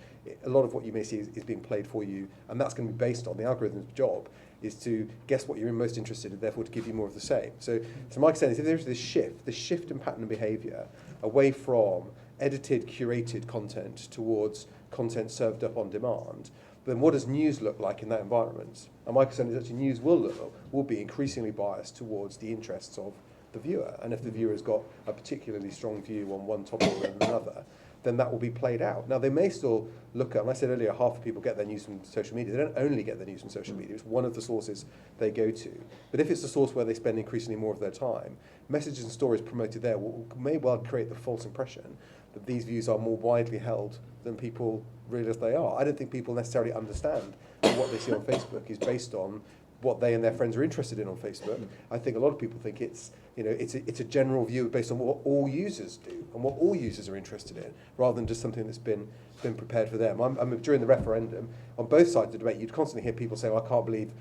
A lot of what you may see is being played for you, and that's going to be based on the algorithm's job is to guess what you're most interested in, therefore to give you more of the same. So my concern is if there's this shift in pattern and behaviour away from edited, curated content towards content served up on demand, then what does news look like in that environment? And my concern is actually news will be increasingly biased towards the interests of the viewer. And if the viewer has got a particularly strong view on one topic or another, then that will be played out. Now, they may still look at, and I said earlier, half of people get their news from social media. They don't only get their news from social media. It's one of the sources they go to. But if it's the source where they spend increasingly more of their time, messages and stories promoted there may well create the false impression that these views are more widely held than people realise they are. I don't think people necessarily understand that what they see on Facebook is based on what they and their friends are interested in on Facebook. I think a lot of people think it's a general view based on what all users do and what all users are interested in, rather than just something that's been prepared for them. During the referendum, on both sides of the debate, you'd constantly hear people say, I don't believe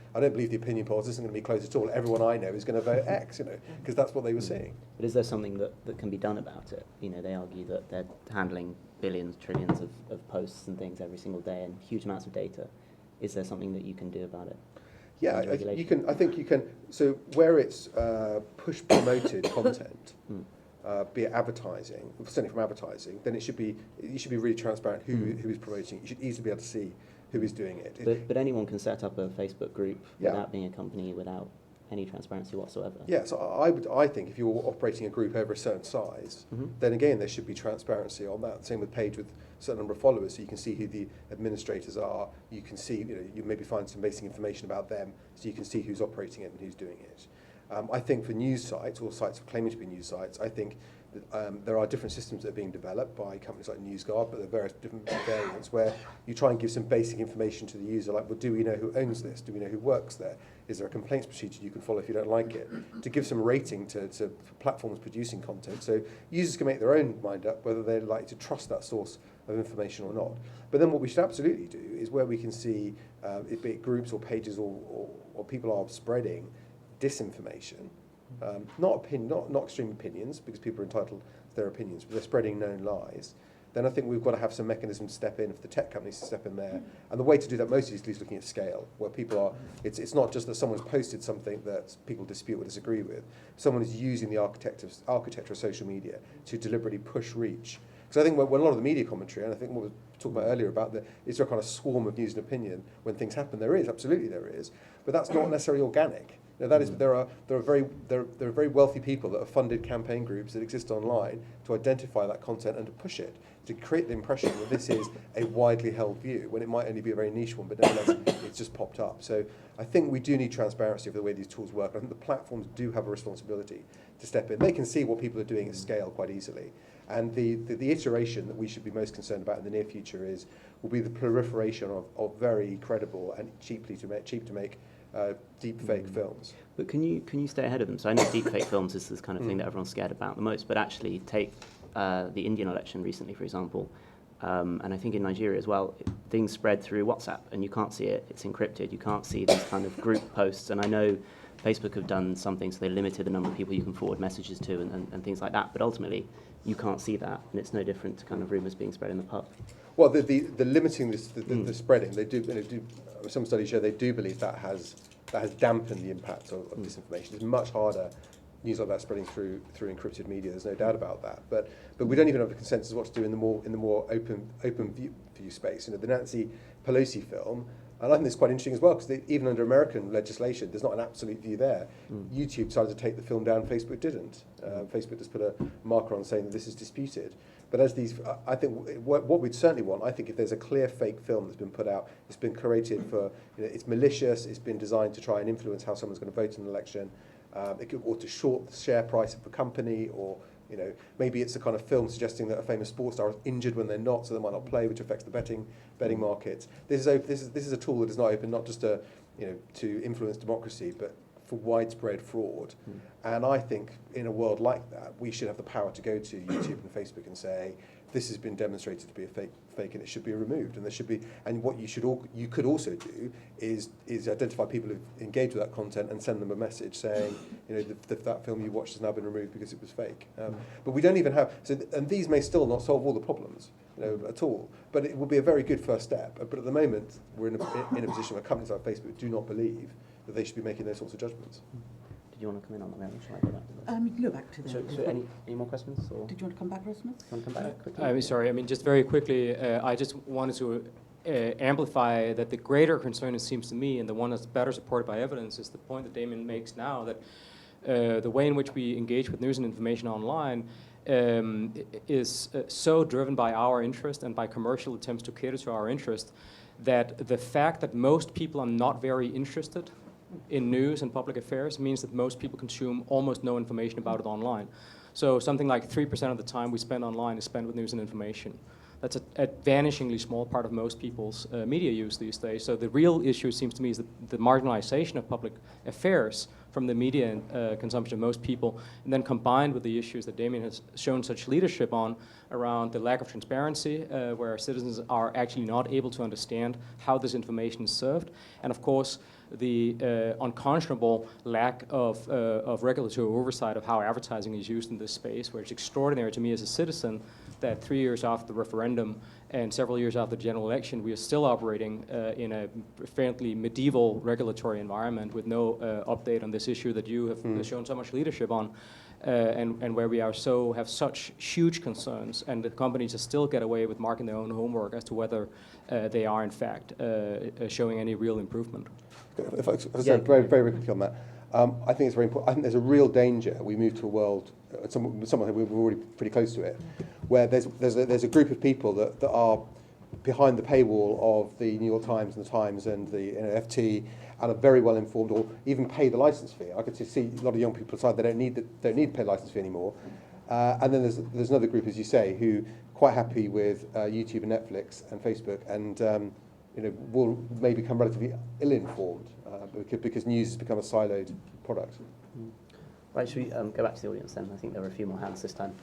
the opinion polls, this isn't going to be close at all. Everyone I know is going to vote X, because that's what they were seeing. But is there something that can be done about it? They argue that they're handling billions, trillions of posts and things every single day and huge amounts of data. Is there something that you can do about it? Yeah, you can. I think you can. So where it's push promoted content, be it advertising, certainly from advertising, then it should be really transparent who is promoting it. You should easily be able to see who is doing it. But anyone can set up a Facebook group without being a company, without any transparency whatsoever. Yeah, so I think if you're operating a group over a certain size, then again there should be transparency on that. Same with page with a certain number of followers, so you can see who the administrators are. You can see, you maybe find some basic information about them, so you can see who's operating it and who's doing it. I think for news sites, or sites claiming to be news sites, I think that, there are different systems that are being developed by companies like NewsGuard, but there are various different variants where you try and give some basic information to the user, like, well, do we know who owns this? Do we know who works there? Is there a complaints procedure you can follow if you don't like it? To give some rating to platforms producing content, so users can make their own mind up whether they'd like to trust that source of information or not. But then what we should absolutely do is where we can see, be it groups or pages or people are spreading disinformation, not extreme opinions, because people are entitled to their opinions, but they're spreading known lies, then I think we've got to have some mechanism to step in, for the tech companies to step in there. And the way to do that most easily is looking at scale, where people are, it's not just that someone's posted something that people dispute or disagree with. Someone is using the architecture of social media to deliberately push reach. Because I think when a lot of the media commentary, and I think what we were talking about earlier about is there a kind of swarm of news and opinion when things happen? There is, absolutely there is. But that's not necessarily organic. That is, there are very wealthy people that have funded campaign groups that exist online to identify that content and to push it, to create the impression that this is a widely held view, when it might only be a very niche one, but nevertheless it's just popped up. So I think we do need transparency for the way these tools work. I think the platforms do have a responsibility to step in. They can see what people are doing at scale quite easily. And the iteration that we should be most concerned about in the near future will be the proliferation of very credible and cheap to make deep fake films. But can you stay ahead of them? So I know deep fake films is this kind of thing that everyone's scared about the most, but actually take the Indian election recently, for example. and I think in Nigeria as well, things spread through WhatsApp, and you can't see it. It's encrypted. You can't see these kind of group posts. And I know Facebook have done something, so they limited the number of people you can forward messages to and things like that. But ultimately, you can't see that, and it's no different to kind of rumours being spread in the pub. Well, the limiting the spreading, they do some studies show they do believe that has dampened the impact of disinformation. It's much harder news like that spreading through encrypted media. There's no doubt about that. But we don't even have a consensus of what to do in the more open view space. You know, the Nancy Pelosi film, and I think it's quite interesting as well, because even under American legislation, there's not an absolute view there. YouTube decided to take the film down, Facebook didn't. Facebook just put a marker on saying that this is disputed. But as these, I think what we'd certainly want, I think if there's a clear fake film that's been put out, it's been created for, you know, it's malicious, it's been designed to try and influence how someone's going to vote in an election, or to short the share price of the company, or, you know, maybe it's a kind of film suggesting that a famous sports star is injured when they're not, so they might not play, which affects the betting markets. This is a tool that is not open, not just to, you know, to influence democracy, but for widespread fraud. And I think in a world like that, we should have the power to go to YouTube and Facebook and say, this has been demonstrated to be a fake, and it should be removed. And there should be, and what you could also do is identify people who engage with that content and send them a message saying, you know, that film you watched has now been removed because it was fake. But we don't even have, and these may still not solve all the problems, you know, at all. But it would be a very good first step. But at the moment, we're in a position where companies like Facebook do not believe that they should be making those sorts of judgments. Did you want to come in on that, Mary? Shall I go back to that? You can go back to that. So any more questions? Or? Did you want to come back, Rasmus? You want to come back quickly? I'm sorry. I mean, just very quickly, I just wanted to amplify that the greater concern, it seems to me, and the one that's better supported by evidence, is the point that Damian makes now, that the way in which we engage with news and information online is so driven by our interest and by commercial attempts to cater to our interest, that the fact that most people are not very interested in news and public affairs means that most people consume almost no information about it online. So something like 3% of the time we spend online is spent with news and information. That's a vanishingly small part of most people's media use these days. So the real issue, it seems to me, is the marginalization of public affairs from the media consumption of most people, and then combined with the issues that Damian has shown such leadership on around the lack of transparency, where citizens are actually not able to understand how this information is served, and of course the unconscionable lack of regulatory oversight of how advertising is used in this space, where it's extraordinary to me as a citizen that 3 years after the referendum and several years after the general election, we are still operating in a fairly medieval regulatory environment with no update on this issue that you have shown so much leadership on, and where we have such huge concerns, and the companies still get away with marking their own homework as to whether they are in fact showing any real improvement. If I say very, very quickly on that, I think it's very important. I think there's a real danger we move to a world, somewhere we're already pretty close to it, where there's a group of people that are behind the paywall of the New York Times and the Times and the FT, and are very well informed, or even pay the license fee. I could see a lot of young people decide they don't need to pay the license fee anymore. And then there's another group, as you say, who quite happy with YouTube and Netflix and Facebook, and you know, will maybe become relatively ill-informed because news has become a siloed product. Right, should we go back to the audience then? I think there were a few more hands this time.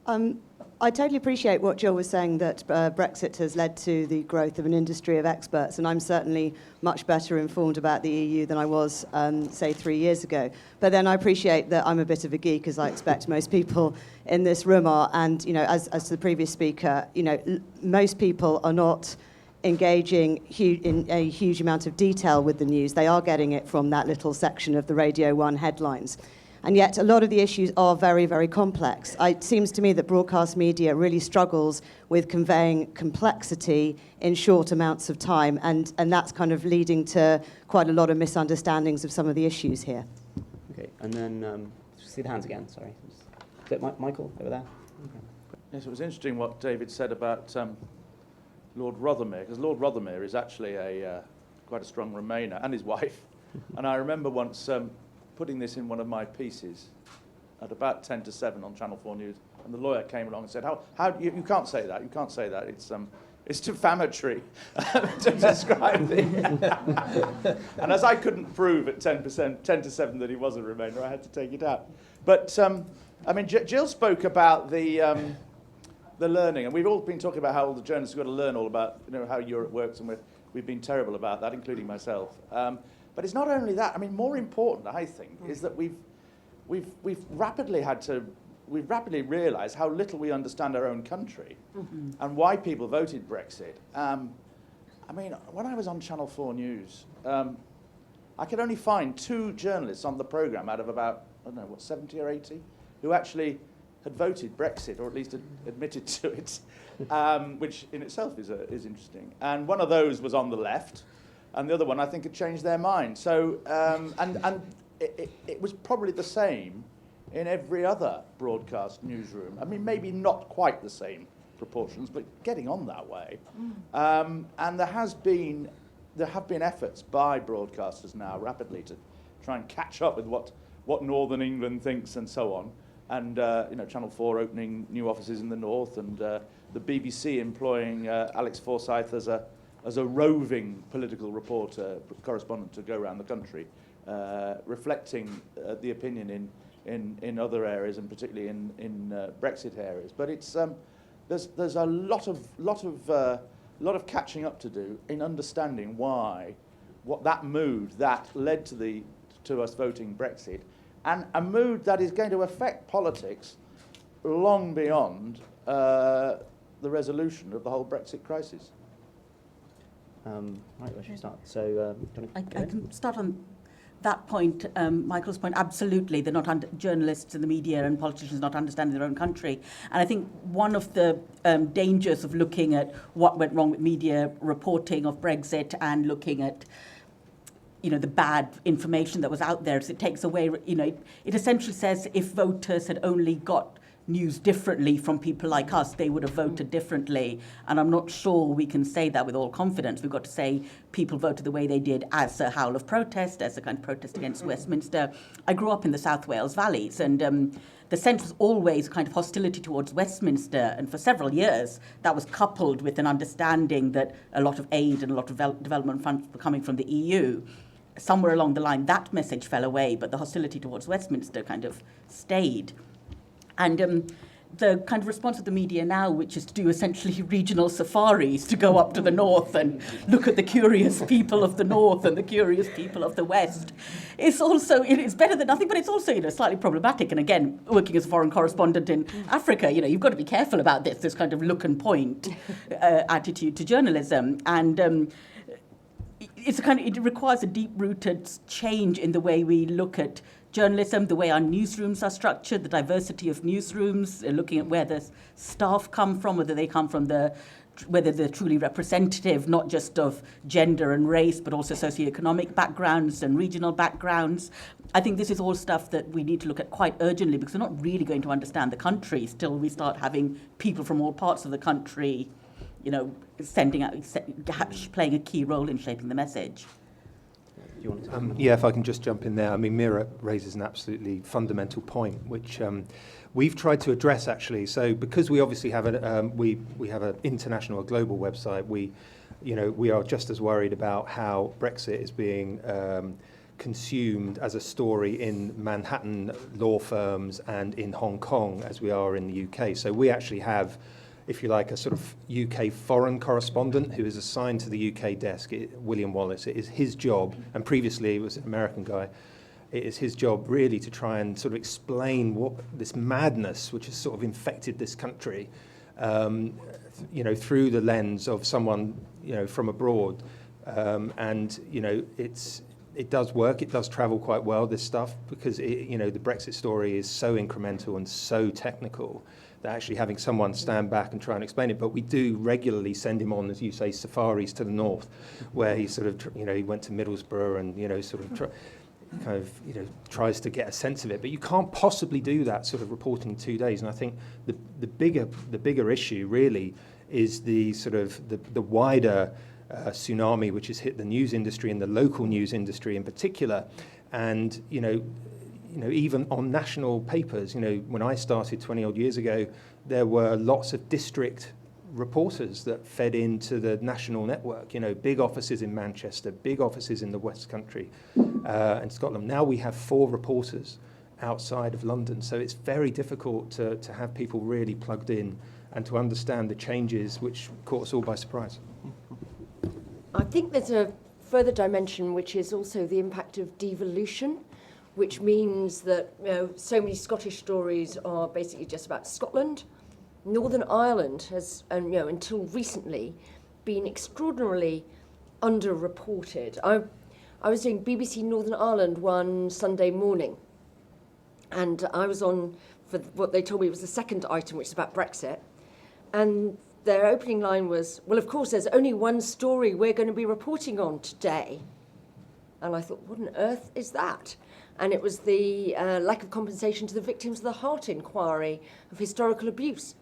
I totally appreciate what Jill was saying, that Brexit has led to the growth of an industry of experts, and I'm certainly much better informed about the EU than I was, say, 3 years ago. But then I appreciate that I'm a bit of a geek, as I expect most people in this room are, and, you know, as to the previous speaker, you know, most people are not engaging in a huge amount of detail with the news. They are getting it from that little section of the Radio 1 headlines. And yet a lot of the issues are very, very complex. It seems to me that broadcast media really struggles with conveying complexity in short amounts of time, and that's kind of leading to quite a lot of misunderstandings of some of the issues here. Okay, and then see the hands again, sorry. Is it Michael over there? Okay. Yes, it was interesting what David said about Lord Rothermere, because Lord Rothermere is actually quite a strong Remainer, and his wife. And I remember once putting this in one of my pieces at about 10 to 7 on Channel 4 News, and the lawyer came along and said, "How you can't say that. You can't say that. It's defamatory to describe the." And as I couldn't prove at 10 to 7 that he was a Remainer, I had to take it out. But I mean, Jill spoke about the the learning, and we've all been talking about how all the journalists have got to learn all about, how Europe works, and we've been terrible about that, including myself. But it's not only that. I mean, more important, I think, is that we've rapidly realised how little we understand our own country and why people voted Brexit. I mean, when I was on Channel 4 News, I could only find 2 journalists on the programme out of about, 70 or 80, who actually had voted Brexit, or at least admitted to it, which in itself is interesting. And one of those was on the left, and the other one, I think, had changed their mind. So, and it was probably the same in every other broadcast newsroom. I mean, maybe not quite the same proportions, but getting on that way. And there have been efforts by broadcasters now rapidly to try and catch up with what Northern England thinks and so on. And Channel 4 opening new offices in the north, and the BBC employing Alex Forsyth as a roving political reporter, correspondent to go around the country, reflecting the opinion in other areas, and particularly in Brexit areas. But it's there's a lot of catching up to do in understanding what that mood that led to us voting Brexit, and a mood that is going to affect politics long beyond the resolution of the whole Brexit crisis. Right, where should we start? So, I can start on that point, Michael's point. Absolutely, they're not journalists in the media and politicians not understanding their own country. And I think one of the dangers of looking at what went wrong with media reporting of Brexit and looking at the bad information that was out there is it takes away, it essentially says if voters had only got news differently from people like us, they would have voted differently. And I'm not sure we can say that with all confidence. We've got to say people voted the way they did as a howl of protest, as a kind of protest against Westminster. I grew up in the South Wales valleys, and the sense was always kind of hostility towards Westminster. And for several years, that was coupled with an understanding that a lot of aid and a lot of development funds were coming from the EU. Somewhere along the line, that message fell away, but the hostility towards Westminster kind of stayed. And the kind of response of the media now, which is to do essentially regional safaris, to go up to the north and look at the curious people of the north and the curious people of the west, is also, it's better than nothing, but it's also, slightly problematic. And again, working as a foreign correspondent in Africa, you've got to be careful about this kind of look and point attitude to journalism. And it requires a deep-rooted change in the way we look at journalism, the way our newsrooms are structured, the diversity of newsrooms, looking at where the staff come from, whether they come from whether they're truly representative, not just of gender and race, but also socioeconomic backgrounds and regional backgrounds. I think this is all stuff that we need to look at quite urgently, because we're not really going to understand the country till we start having people from all parts of the country, sending out, playing a key role in shaping the message. Do you want to Yeah, if I can just jump in there. I mean, Meera raises an absolutely fundamental point, which we've tried to address, actually. So because we obviously have we have an international, a global website, we are just as worried about how Brexit is being consumed as a story in Manhattan law firms and in Hong Kong as we are in the UK. So we actually have, if you like, a sort of UK foreign correspondent who is assigned to the UK desk, William Wallace. It is his job, and previously he was an American guy, it is his job really to try and sort of explain what this madness which has sort of infected this country, through the lens of someone, from abroad. It does work, it does travel quite well, this stuff, because the Brexit story is so incremental and so technical that actually having someone stand back and try and explain it. But we do regularly send him on, as you say, safaris to the north, where he sort of, he went to Middlesbrough and, tries to get a sense of it. But you can't possibly do that sort of reporting in 2 days. And I think the bigger issue really is the sort of the wider tsunami which has hit the news industry and the local news industry in particular. And, even on national papers, when I started 20 odd years ago, there were lots of district reporters that fed into the national network, big offices in Manchester, big offices in the West Country and Scotland. Now we have 4 reporters outside of London. So it's very difficult to have people really plugged in and to understand the changes which caught us all by surprise. I think there's a further dimension, which is also the impact of devolution, which means that so many Scottish stories are basically just about Scotland. Northern Ireland has, until recently, been extraordinarily underreported. I was doing BBC Northern Ireland one Sunday morning, and I was on for what they told me was the second item, which is about Brexit, and their opening line was, well, of course, there's only one story we're going to be reporting on today. And I thought, what on earth is that? And it was the lack of compensation to the victims of the Hart inquiry of historical abuse.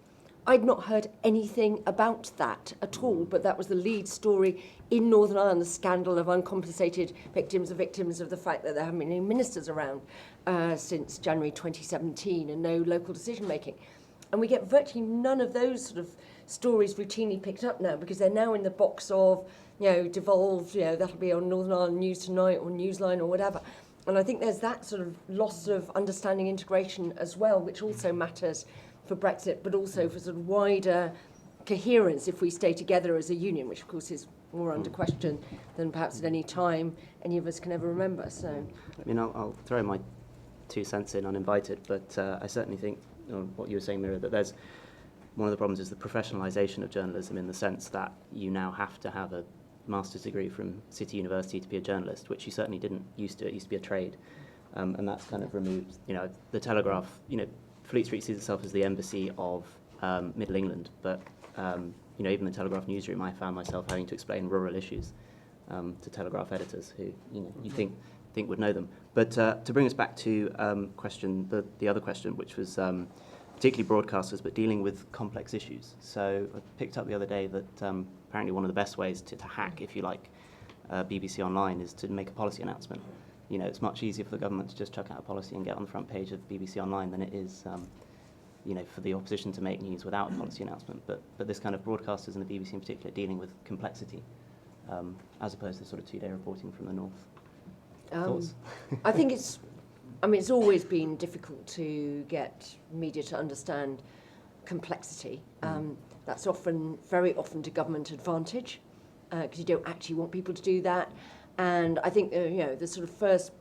I'd not heard anything about that at all, but that was the lead story in Northern Ireland, the scandal of uncompensated victims of the fact that there haven't been any ministers around since January 2017 and no local decision making. And we get virtually none of those sort of stories routinely picked up now, because they're now in the box of, devolved, that'll be on Northern Ireland News Tonight or Newsline or whatever. And I think there's that sort of loss of understanding integration as well, which also matters for Brexit, but also for sort of wider coherence if we stay together as a union, which of course is more under question than perhaps at any time any of us can ever remember. So, I mean, I'll throw my 2 cents in uninvited, but I certainly think what you were saying, Meera, that there's one of the problems is the professionalisation of journalism, in the sense that you now have to have a master's degree from City University to be a journalist, which you certainly didn't used to. It used to be a trade, and that's kind of removed. The Telegraph, Fleet Street sees itself as the embassy of Middle England, but even the Telegraph newsroom, I found myself having to explain rural issues to Telegraph editors who you think would know them. But to bring us back to the other question, which was particularly broadcasters, but dealing with complex issues. So I picked up the other day that apparently one of the best ways to hack, if you like, BBC Online is to make a policy announcement. It's much easier for the government to just chuck out a policy and get on the front page of BBC Online than it is, for the opposition to make news without a policy announcement. But this kind of broadcasters, and the BBC in particular, dealing with complexity, as opposed to sort of 2-day reporting from the north. Thoughts? I think it's always been difficult to get media to understand complexity. That's very often to government advantage, because you don't actually want people to do that. And I think the sort of first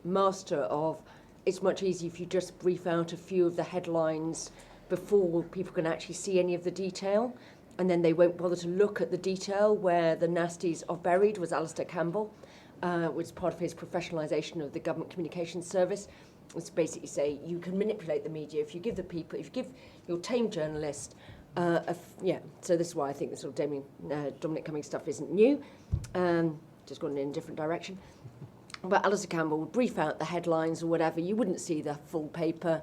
master of it's much easier if you just brief out a few of the headlines before people can actually see any of the detail, and then they won't bother to look at the detail where the nasties are buried, was Alistair Campbell, which is part of his professionalisation of the government communications service. It's basically say you can manipulate the media if you give your tame journalist so this is why I think the sort of Dominic Cummings stuff isn't new, just gone in a different direction. But Alistair Campbell would brief out the headlines or whatever. You wouldn't see the full paper.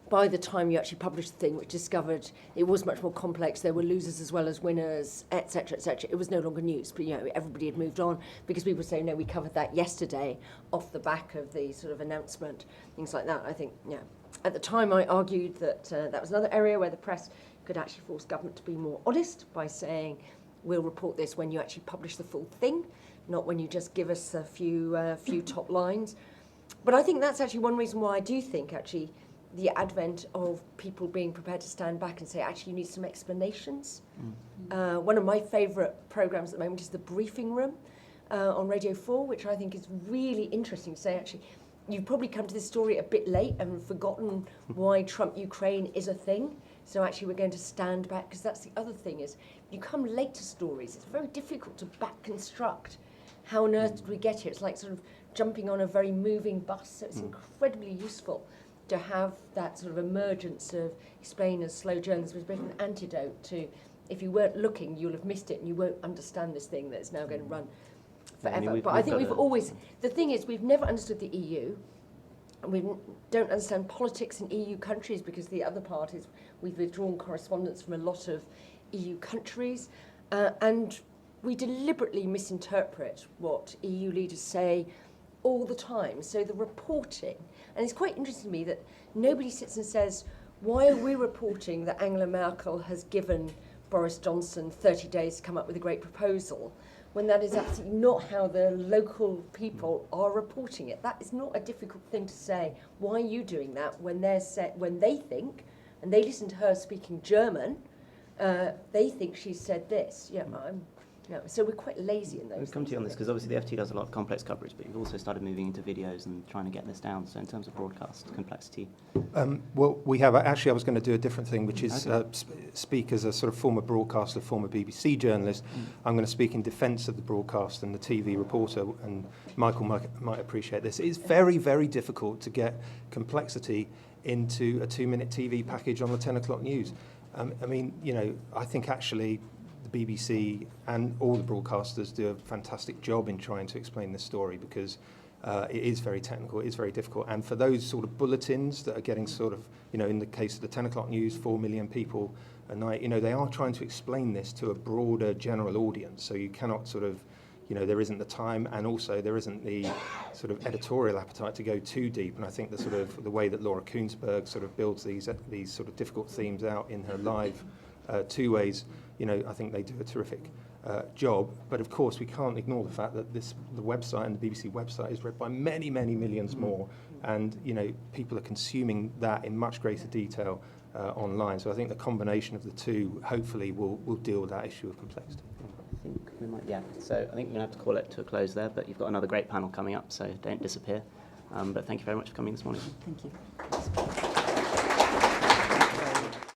By the time you actually published the thing, which discovered it was much more complex, there were losers as well as winners, etc., etc., it was no longer news. But everybody had moved on, because people say, no, we covered that yesterday off the back of the sort of announcement, things like that. I think, at the time I argued that that was another area where the press could actually force government to be more honest by saying, we'll report this when you actually publish the full thing, not when you just give us a few top lines. But I think that's actually one reason why I do think actually the advent of people being prepared to stand back and say, actually, you need some explanations. One of my favourite programmes at the moment is The Briefing Room on Radio 4, which I think is really interesting to say, actually, you've probably come to this story a bit late and forgotten why Trump-Ukraine is a thing. So actually we're going to stand back, because that's the other thing is, you come late to stories, it's very difficult to back construct how on earth did we get here. It's like sort of jumping on a very moving bus, so it's incredibly useful to have that sort of emergence of explainers, slow journalism is a bit of an antidote to, if you weren't looking, you'll have missed it and you won't understand this thing that's now going to run forever. But I think we've always, the thing is, we've never understood the EU, and we don't understand politics in EU countries, because the other part is we've withdrawn correspondence from a lot of EU countries, and we deliberately misinterpret what EU leaders say all the time. So the reporting, and it's quite interesting to me that nobody sits and says, why are we reporting that Angela Merkel has given Boris Johnson 30 days to come up with a great proposal, when that is absolutely not how the local people are reporting it. That is not a difficult thing to say. Why are you doing that when they think, and they listen to her speaking German, they think she said this. Yeah, so we're quite lazy in those We'll come to you on this because obviously the FT does a lot of complex coverage, but you've also started moving into videos and trying to get this down. So in terms of broadcast complexity, Well, we have actually. I was going to do a different thing, which is speak as a sort of former broadcaster, former BBC journalist. I'm going to speak in defence of the broadcast and the TV reporter. And Michael might appreciate this. It's very, very difficult to get complexity into a 2-minute TV package on the 10 o'clock news. I mean, I think actually the BBC and all the broadcasters do a fantastic job in trying to explain this story because it is very technical, it is very difficult. And for those sort of bulletins that are getting sort of, in the case of the 10 o'clock news, 4 million people a night, they are trying to explain this to a broader general audience. So you cannot sort of, there isn't the time and also there isn't the sort of editorial appetite to go too deep. And I think the way that Laura Koonsberg sort of builds these sort of difficult themes out in her live 2 ways, I think they do a terrific job. But of course, we can't ignore the fact that the website and the BBC website is read by many, many millions more. And, people are consuming that in much greater detail online. So I think the combination of the two hopefully will deal with that issue of complexity. I think we might, So I think we're going to have to call it to a close there, but you've got another great panel coming up, so don't disappear. But thank you very much for coming this morning. Thank you.